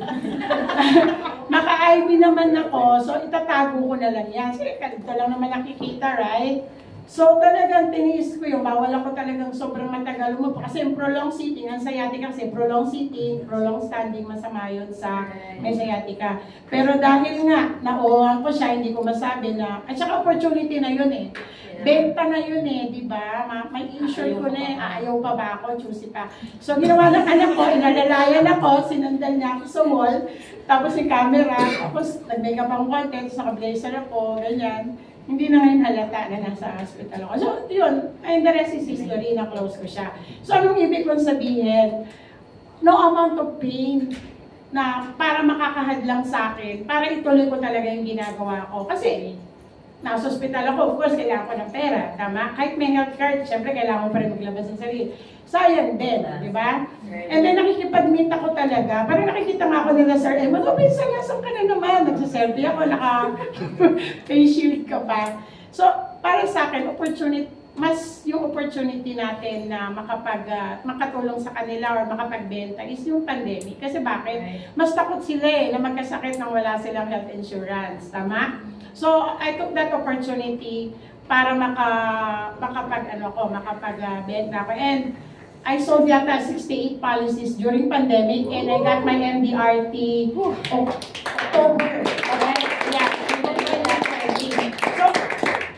Maka-IV naman ako, so itatago ko na lang yan. Kasi kalito lang naman nakikita, right? So talagang tiniis ko yung bawal ako talagang sobrang matagal umupo. Kasi yung prolonged sitting, ang sciatica kasi prolonged sitting, prolonged standing, masama yun sa may sciatica. Pero dahil nga, nauuhan ko siya, hindi ko masabi na, at saka opportunity na yun eh. Benta na yun eh, di ba? May issue ko na eh, ayaw pa ba ako, choosy pa. So ginawa ng anak ko, inalalayan ako, sinundan niya ako sa mall, tapos yung camera, tapos nag-makeup ang content, sa blazer ako, ganyan. Hindi na ngayon halata na nasa hospital ako. So, yun, and the rest is history, na-close ko siya. So, anong ibig kong sabihin? No amount of pain na para makakahadlang sa akin, para ituloy ko talaga yung ginagawa ko. Kasi, nasa hospital ako, of course, kailangan ko ng pera, tama? Kahit may health card, syempre, kailangan ko pa rin maglabas ng sarili. Sayang din, di ba? And then, nakikipag-meet ako talaga. Parang nakikita nga ako nila, Sir Emma, minsan nga, saan ka na naman? Nagsaselfie ako, naka-face shield ka pa. So, para sa akin, mas yung opportunity natin na makatulong sa kanila or makapagbenta is yung pandemic. Kasi bakit? Mas takot sila na magkasakit nang wala silang health insurance. Tama? So, I took that opportunity para makapagbenta ako. And I sold yata 68 policies during pandemic and I got my MDRT October. Okay? Yeah. So,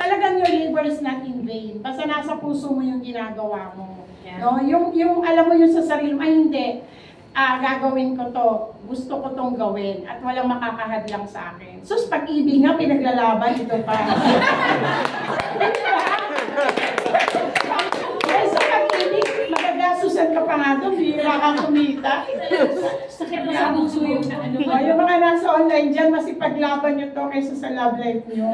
talagang your labor is not in vain. Basta nasa puso mo yung ginagawa mo. Yeah. No? Yung alam mo yung sa sarili mo, ay hindi. Gagawin ko to, gusto ko tong gawin, at walang makakahadlang sa akin. So, pag-ibig nga, pinaglalaban ito pa. Dahil sa pag-ibig, magagasusan ka pa nga doon, bihira kang kumita. Sakit na sa puso yung ano. Yung mga nasa online dyan, mas ipaglaban nyo to kaysa sa love life nyo.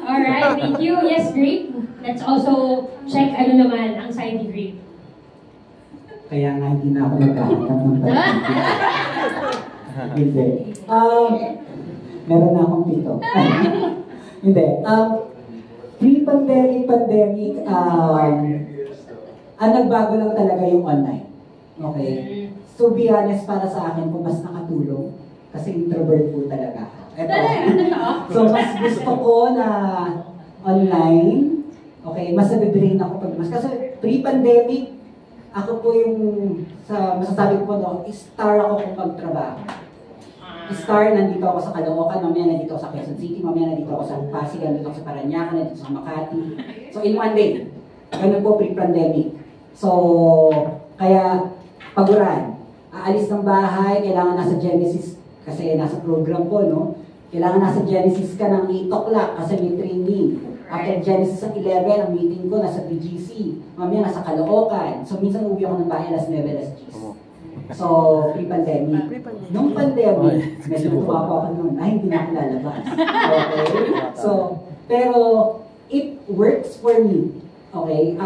Alright, thank you. Yes, Grape. Let's also check ano naman ang side ni Grape. Kaya nga hindi na ako nagkahanap ng pag-ibig. Hindi. Meron na akong pito. Hindi. Pre-pandemic, ang nagbago lang talaga yung online. Okay? So, be honest, para sa akin, kung mas nakatulong, kasi introvert po talaga. Ito. So, mas gusto ko na online. Okay, mas nabibrain ako pag mas. Kasi pre-pandemic, ako po yung, masasabi ko po no, star ako kung magtrabaho. Star, nandito ako sa Caloocan, mamaya nandito ako sa Quezon City, mamaya nandito ako sa Pasig, nandito ako sa Parañaque, nandito sa Makati. So, in one day. Ganun po pre-pandemic. So, kaya, paguran. Aalis ng bahay, kailangan nasa Genesis, kasi nasa program ko, no? Kailangan nasa Genesis ka ng 8 o'clock kasi may training. After Genesis at 11, ang meeting ko nasa BGC. Mamaya nasa Caloocan. So, minsan uwi ako ng bahay alas 9, alas 10. So, pre-pandemic. Nung pandemic, medyo natuwa po ako noon. Ay, hindi na ako lalabas. Okay? So, pero, it works for me. Okay?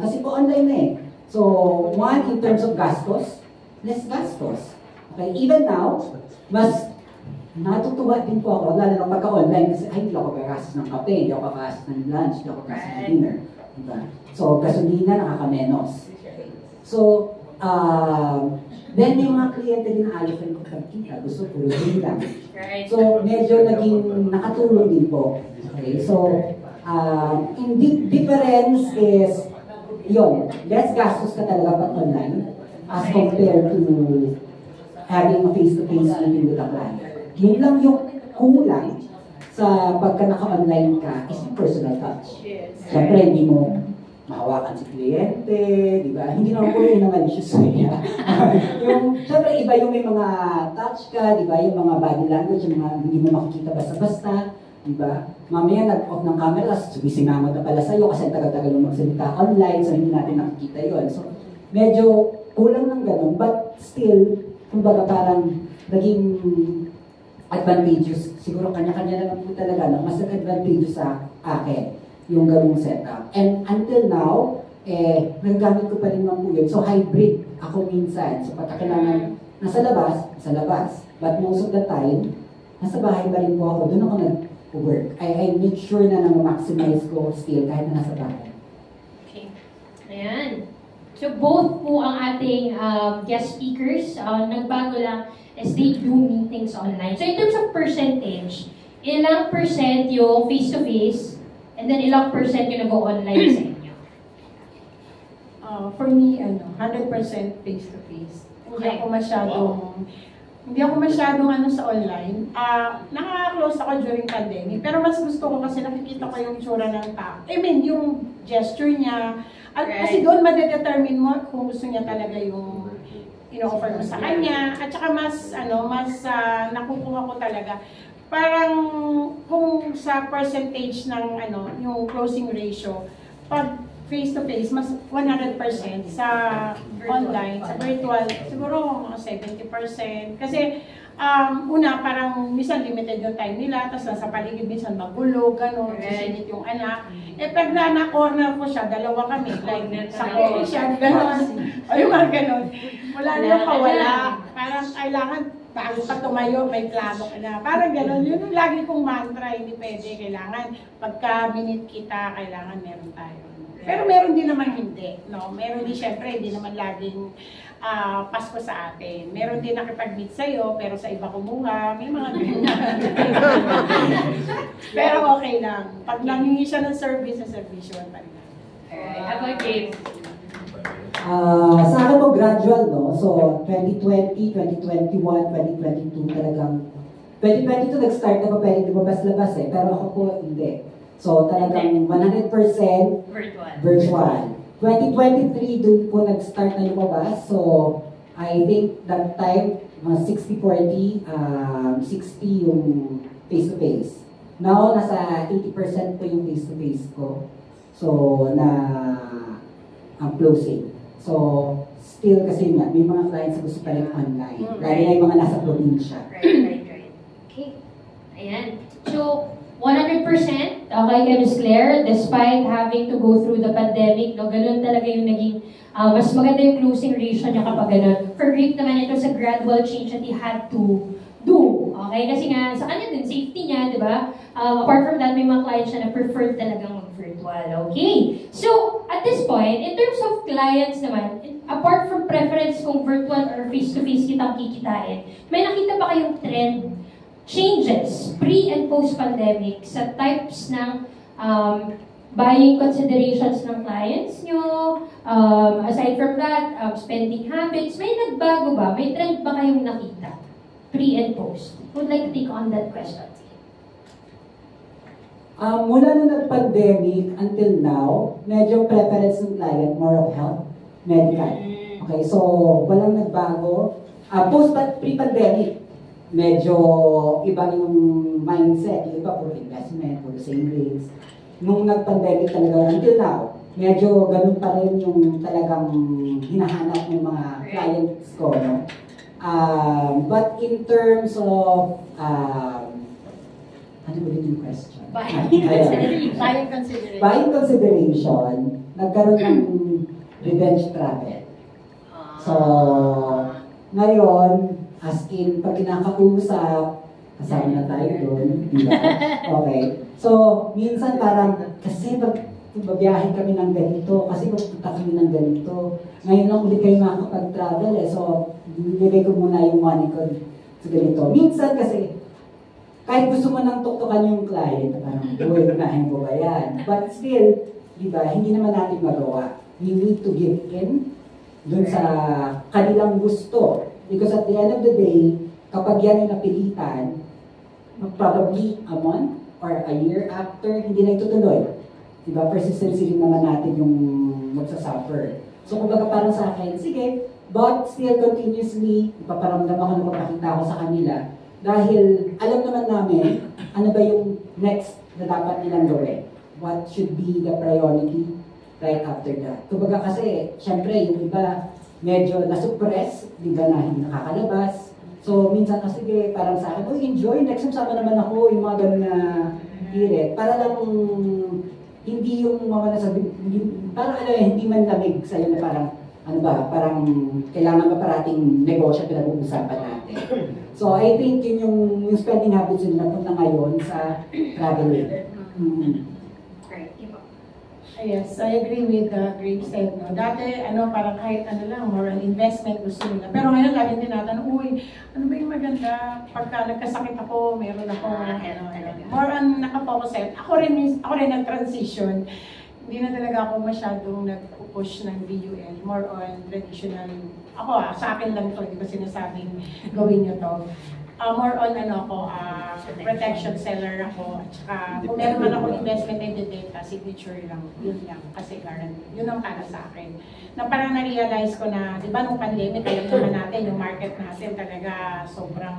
Kasi po online na eh. So, one, in terms of gastos, less gastos. Okay? Even now, mas natutuwa din po ako, lalo na pagka-online, kasi ay, hindi ako kagastos ng kape, hindi ako kagastos ng lunch, hindi ako kagastos ng dinner. Diba? So, gasolina, nakakamenos. So, then yung mga kliyente din na alifin ko pagkita, gusto puro din lang. So, medyo naging nakatulong din po. Okay, so, in difference is, yun, less gastos ka talaga pag online as compared to having a face-to-face meeting with a client. Yun lang yung kulang sa pagka naka-online ka is yung personal touch. Siyempre, hindi mo mahawakan si kliyente, di ba? Hindi naman po yun naman issues niya. Siyempre, iba yung may mga touch ka, di ba? Yung mga body language, yung mga hindi mo makikita basta-basta, di ba? Mamaya nag-off ng camera, sumisingamot na pala sa'yo kasi tagal-tagal yung magsalita online, so hindi natin nakikita yun. So, medyo kulang ng ganun, but still, kumbaga parang naging advantageous, siguro kanya-kanya naman po talaga, no? Mas advantageous sa akin yung ganung setup. And until now, nagagamit ko pa rin naman po yun. So hybrid ako minsan. So pagka kailangan nasa labas. But most of the time, nasa bahay pa rin po ako. Doon ako nag-work. I make sure na na-maximize ko still kahit na nasa bahay. Okay. Ayan. So both po ang ating guest speakers, nagbago lang as they do meetings online. So in terms of percentage, ilang percent yung face-to-face, and then ilang percent yung nag-online sa inyo? For me, 100% face-to-face. Okay. Hindi ako masyadong sa online. Nakaka-close ako during pandemic, pero mas gusto ko kasi nakikita ko yung itsura ng tao. I mean, yung gesture niya. Kasi doon madedetermine mo kung gusto niya talaga yung ino-offer mo sa kanya. At saka mas nakukuha ko talaga. Parang kung sa percentage ng yung closing ratio, pag face-to-face, mas 100% sa online, sa virtual, siguro mga 70%. Kasi, una, parang minsan limited yung time nila, tapos nasa paligid, minsan magulo, gano'n, sisingit yung anak. Pag na-corner ko siya, dalawa kami, like, sa coffee siya, gano'n. O yung mga gano'n. Wala na yung kawala. Parang kailangan, bago pa tumayo, may plano ka na. Parang gano'n. Yun yung lagi kong mantra, hindi pwede. Kailangan, pagka minute kita, kailangan meron tayo. Pero meron din naman hindi, no? Meron din, syempre, hindi naman laging Pasko sa atin. Meron din nakipag-meet sa'yo, pero sa iba kumuha. May mga ganyan. Pero okay lang. Pag nangingi siya ng service, sa servisyon pa rin. How about James? Sa akin po, gradual, no? So, 2020, 2021, 2022 talagang 2022 nag-start na pa pwede lumabas-labas pero ako po hindi. So, talagang 100% virtual. 2023, doon po nag-start na lumabas. So, I think that time, 60-40, 60 yung face-to-face. Now, nasa 80% po yung face-to-face ko. So, closing. So, still kasi nga, may mga clients na gusto pa rin online. Lalo na yung mga nasa probinsya. Right. Okay. Ayan. So, 100%, okay, kay Ms. Claire, despite having to go through the pandemic, no, ganun talaga yung naging, mas maganda yung closing ratio niya kapag ganun. For Grape naman, ito sa gradual change that he had to do. Okay, kasi nga, sa kanya din, safety niya, di ba? Apart from that, may mga clients siya na preferred talagang mag-virtual. Okay, so, at this point, in terms of clients naman, apart from preference kung virtual or face-to-face kitang kikitain, may nakita ba kayong trend changes pre- and post-pandemic sa types ng buying considerations ng clients nyo? Aside from that, spending habits, may nagbago ba? May trend ba kayong nakita? Pre- and post? Who would like to take on that question? Mula nung nag-pandemic until now, medyo preference ng client more of health, medical. Okay, so walang nagbago. Pre-pandemic, medyo iba yung mindset. Yung iba puro investment, puro savings. Nung nag-pandemic talaga until now, medyo ganun pa rin yung talagang hinahanap ng mga clients ko. No? But in terms of, ano ulit yung question? Buying consideration. Buying consideration, nagkaroon ng revenge travel. So, ngayon, as in, pag kinakausap, kasama na tayo doon, di ba? Okay. So, minsan parang, kasi magbiyahe kami ng ganito, kasi magpunta kami ng ganito. Ngayon lang ulit kayo makakapag-travel so, nilagay ko muna yung money ko sa ganito. Minsan kasi, kahit gusto mo nang tuktukan yung client, parang, uy, unahin ko ba yan? But still, di ba, hindi naman natin magawa. We need to give in dun sa kanilang gusto. Because at the end of the day, kapag yan yung napilitan, probably a month or a year after, hindi na itutuloy. Diba? Persistency rin naman natin yung magsasuffer. So, kumbaga parang sa akin, sige, but still continuously, ipaparamdam ako, napapakita ako sa kanila. Dahil alam naman namin, ano ba yung next na dapat nilang gawin. What should be the priority right after that. Kumbaga kasi, syempre, yung iba, medyo na-suppress, di ba, na hindi nakakalabas. So, minsan kasi parang sa akin, oh, enjoy, next time sama naman ako, yung mga gano'n na hirit. Para lang, hindi yung mga nasabi, parang hindi man lamig sa'yo na parang, parang kailangan pa parating negosyo pinag-uusapan natin. So, I think yun yung spending habits yun napunta ngayon sa traveling. Yes, I agree with Grace said, no? Dati, parang kahit lang, more on investment gusto nila. Pero ngayon, laging tinatanong, uy, ano ba yung maganda? Pagka nagkasakit ako, meron ako, more on nakapokus sa'yo. Ako rin nag-transition. Hindi na talaga ako masyadong nag-push ng VUL. More on traditional. Ako, sa akin lang to, hindi ko sinasabing gawin nyo to. More on protection seller ako. At saka, kung meron man ako investment and data, signature lang. Yun lang. Kasi guarantee. Yun ang para sa akin. Na parang na-realize ko na, di ba nung pandemic, alam naman natin, yung market natin talaga sobrang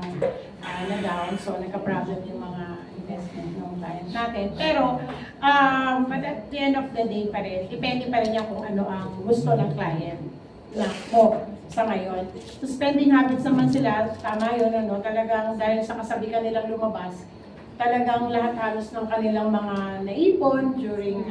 na-down. So, nagka-problem yung mga investment ng client natin. Pero, but at the end of the day pa rin, depende pa rin yan kung ano ang gusto ng client na sa ngayon. So, spending habits naman sila, tama yun, talagang dahil sa kasabihan nilang lumabas, talagang lahat halos ng kanilang mga naipon during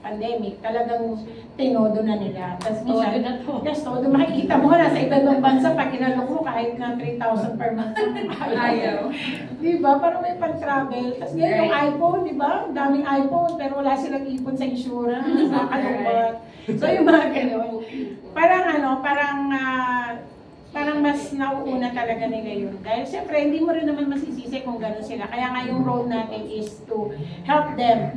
pandemic, talagang tinodo na nila. Tapos minsan, todo, makikita mo na sa ibang bansa, pag inalok mo kahit na 3,000 per month. Ayaw. Diba? Parang may pag-travel. Tapos ngayon yung iPhone, diba? Daming iPhone, pero wala silang ipon sa insurance, sa kalumbat. So yung mga gano'n. Parang mas nauuna talaga nila yun. Dahil siyempre, hindi mo rin naman masisisi kung gano'n sila. Kaya nga yung role natin is to help them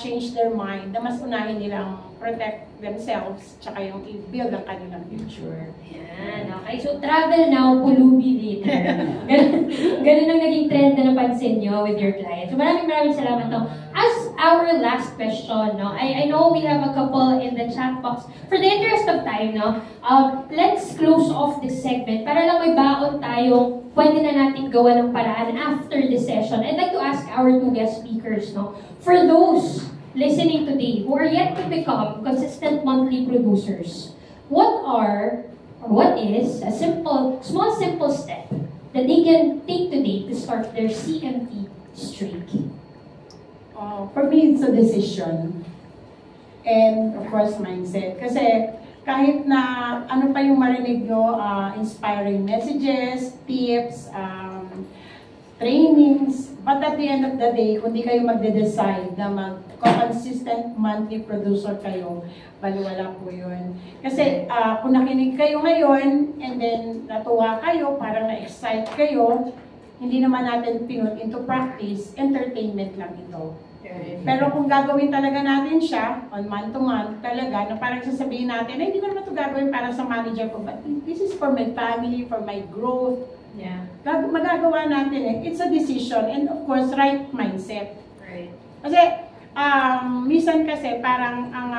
change their mind, na mas unahin nilang protect themselves, tsaka yung i-build ang kanilang future. Yan, okay. So, travel now, pulubi later. Ganun ang naging trend na napansin nyo with your clients. So, maraming salamat to. As our last question, no, I know we have a couple in the chat box. For the interest of time, no, let's close off this segment para lang may baon tayong pwede na natin gawa ng paraan after this session. I'd like to ask our two guest speakers, no, for those listening today who are yet to become consistent monthly producers, what is a small simple step that they can take today to start their CMP streak? For me, it's a decision. And of course, mindset. Kasi kahit na ano pa yung marinig nyo, inspiring messages, tips, trainings, but at the end of the day, kung di kayo magde-decide na mag-consistent monthly producer kayo, baliwala po yun. Kasi kung nakinig kayo ngayon, and then natuwa kayo, parang na-excite kayo, hindi naman natin pinut into practice, entertainment lang ito. Pero kung gagawin talaga natin siya, on month-to-month talaga, na parang sasabihin natin, ay, hindi ko naman ito gagawin para sa manager ko, but this is for my family, for my growth. Yeah. Magagawa natin eh. It's a decision and of course, right mindset. Right. Kasi, minsan kasi parang ang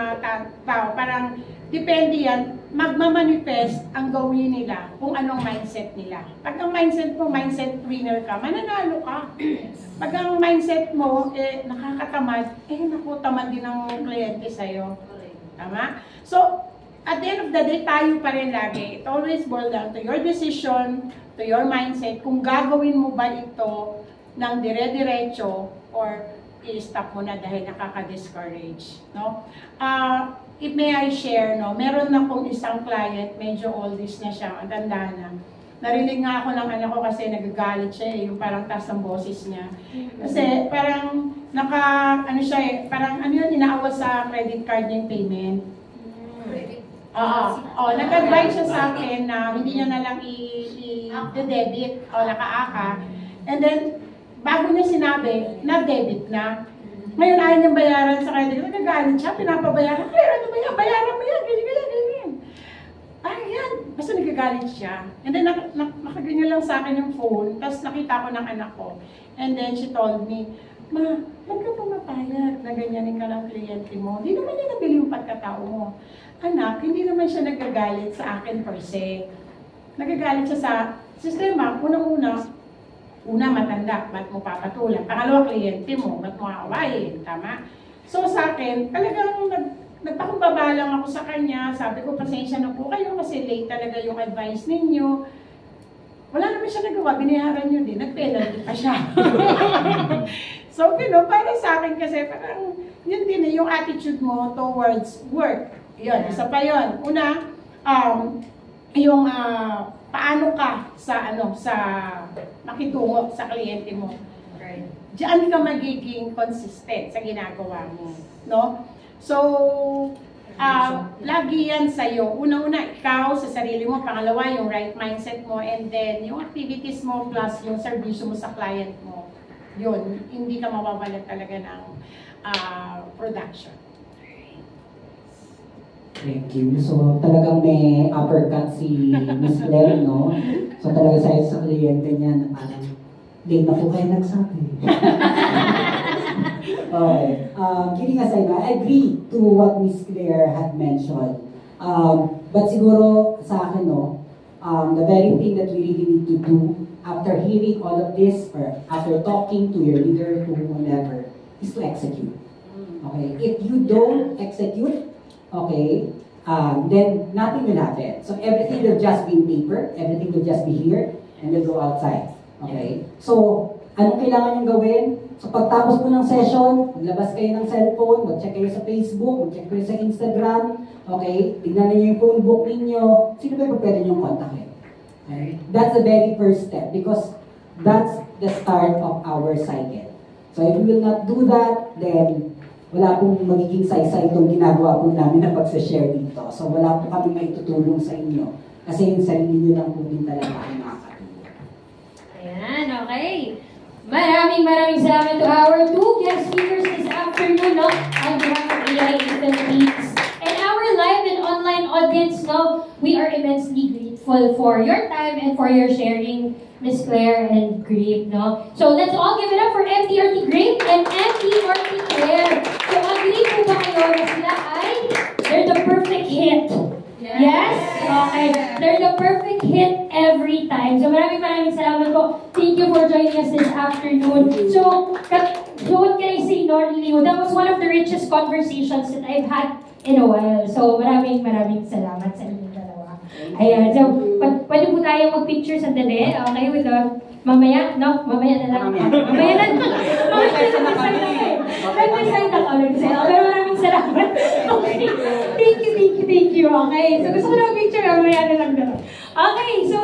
tao, parang depende yan, magmamanifest ang gawin nila kung anong mindset nila. Pag ang mindset mo, mindset winner ka, mananalo ka. Pag ang mindset mo, nakakatamad, naku, tamad din ang kliyente sa'yo. Tama? So, at the end of the day, tayo pa rin lagi. It always boils down to your decision, to your mindset, kung gagawin mo ba ito ng dire-diretso or i-stop mo na dahil nakaka-discourage. No? If may I share, no, meron na kong isang client, medyo oldies na siya, ang tanda na. Narinig nga ako ng anak ko kasi nagagalit siya yung parang taas ng boses niya. Kasi parang parang inaawas sa credit card niya yung payment. Nag-advise siya sa akin na hindi niya na lang i-debit o naka-aka. And then, bago niya sinabi, na-debit na. Ngayon ayaw niyang bayaran sa credit. Nagagalit siya, pinapabayaran. Kaya ano ba yan? Bayaran mo yan, ganyan. Yan. Basta nagagalit siya. And then, nakaganyan lang sa akin yung phone. Tapos nakita ko ng anak ko. And then, she told me, Ma, huwag ka pumapayag na ganyanin ka ng kliyente mo. Hindi naman niya nabili yung pagkatao mo. Anak, hindi naman siya nagagalit sa akin per se. Nagagalit siya sa sistema. Una, matanda, ba't mo papatulan? Pangalawa, kliyente mo, ba't mo aawayin? Tama? So sa akin, talagang nagpakumbaba lang ako sa kanya. Sabi ko, pasensya na po kayo kasi late talaga yung advice ninyo. Wala naman siya nagawa, biniharan nyo din. Nag-penalty pa siya. So, para sa akin kasi, parang yun din yung attitude mo towards work. Yun, isa pa yun. Una, yung paano ka sa makitungo sa kliyente mo. Right. diyan ka magiging consistent sa ginagawa mo, no? So, lagi yan sa'yo. Una-una, ikaw sa sarili mo. Pangalawa, yung right mindset mo. And then, yung activities mo plus yung service mo sa client mo. Yun, hindi ka mawawalan talaga ng production. Thank you. So, talagang may uppercut si Miss Claire, no? So, talaga sa kliyente niya na parang, late na po kayo nagsabi. Okay. Kidding aside, I agree to what Miss Claire had mentioned. But siguro sa akin, no, the very thing that we really need to do after hearing all of this or after talking to your leader, to whomever, is to execute. Okay? If you don't execute, okay, then nothing will happen. So everything will just be in paper, everything will just be here, and will go outside. Okay? So, anong kailangan nyo gawin? So pagtapos po ng session, maglabas kayo ng cellphone, mag-check kayo sa Facebook, mag-check kayo sa Instagram, okay? Tignan niyo yung phone book ninyo, sino ba yung pwede nyo kontakin? Okay? That's the very first step because that's the start of our cycle. So if we will not do that, then wala pong magiging saysay itong ginagawa po namin na pag-share dito. So wala po kami maitutulong sa inyo kasi yung sarili nyo lang po din talaga ang makakatulong. Ayan, okay. Maraming salamat to our two guest speakers this afternoon, no? On behalf of AIA Philippines. And our live and online audience, no? We are immensely grateful for your time and for your sharing, Miss Claire and Grape, no? So let's all give it up for MDRT Grape and MDRT Claire. So agree po ba kayo na sila ay they're the perfect hit? Yes? Okay. They're the perfect hit every time. So maraming salamat po. Thank you for joining us this afternoon. So what can I say, no? Really, that was one of the richest conversations that I've had in a while. So maraming salamat sa inyong dalawa. Ayan. So, pwede po tayo mag-picture sandali. Okay, with the mamaya, no? Mamaya na lang. Mamaya na. Nag-decide ako. Pero maraming salamat. Okay. Thank you. Okay. So, gusto ko na mag-picture. Mamaya na lang. Okay. So,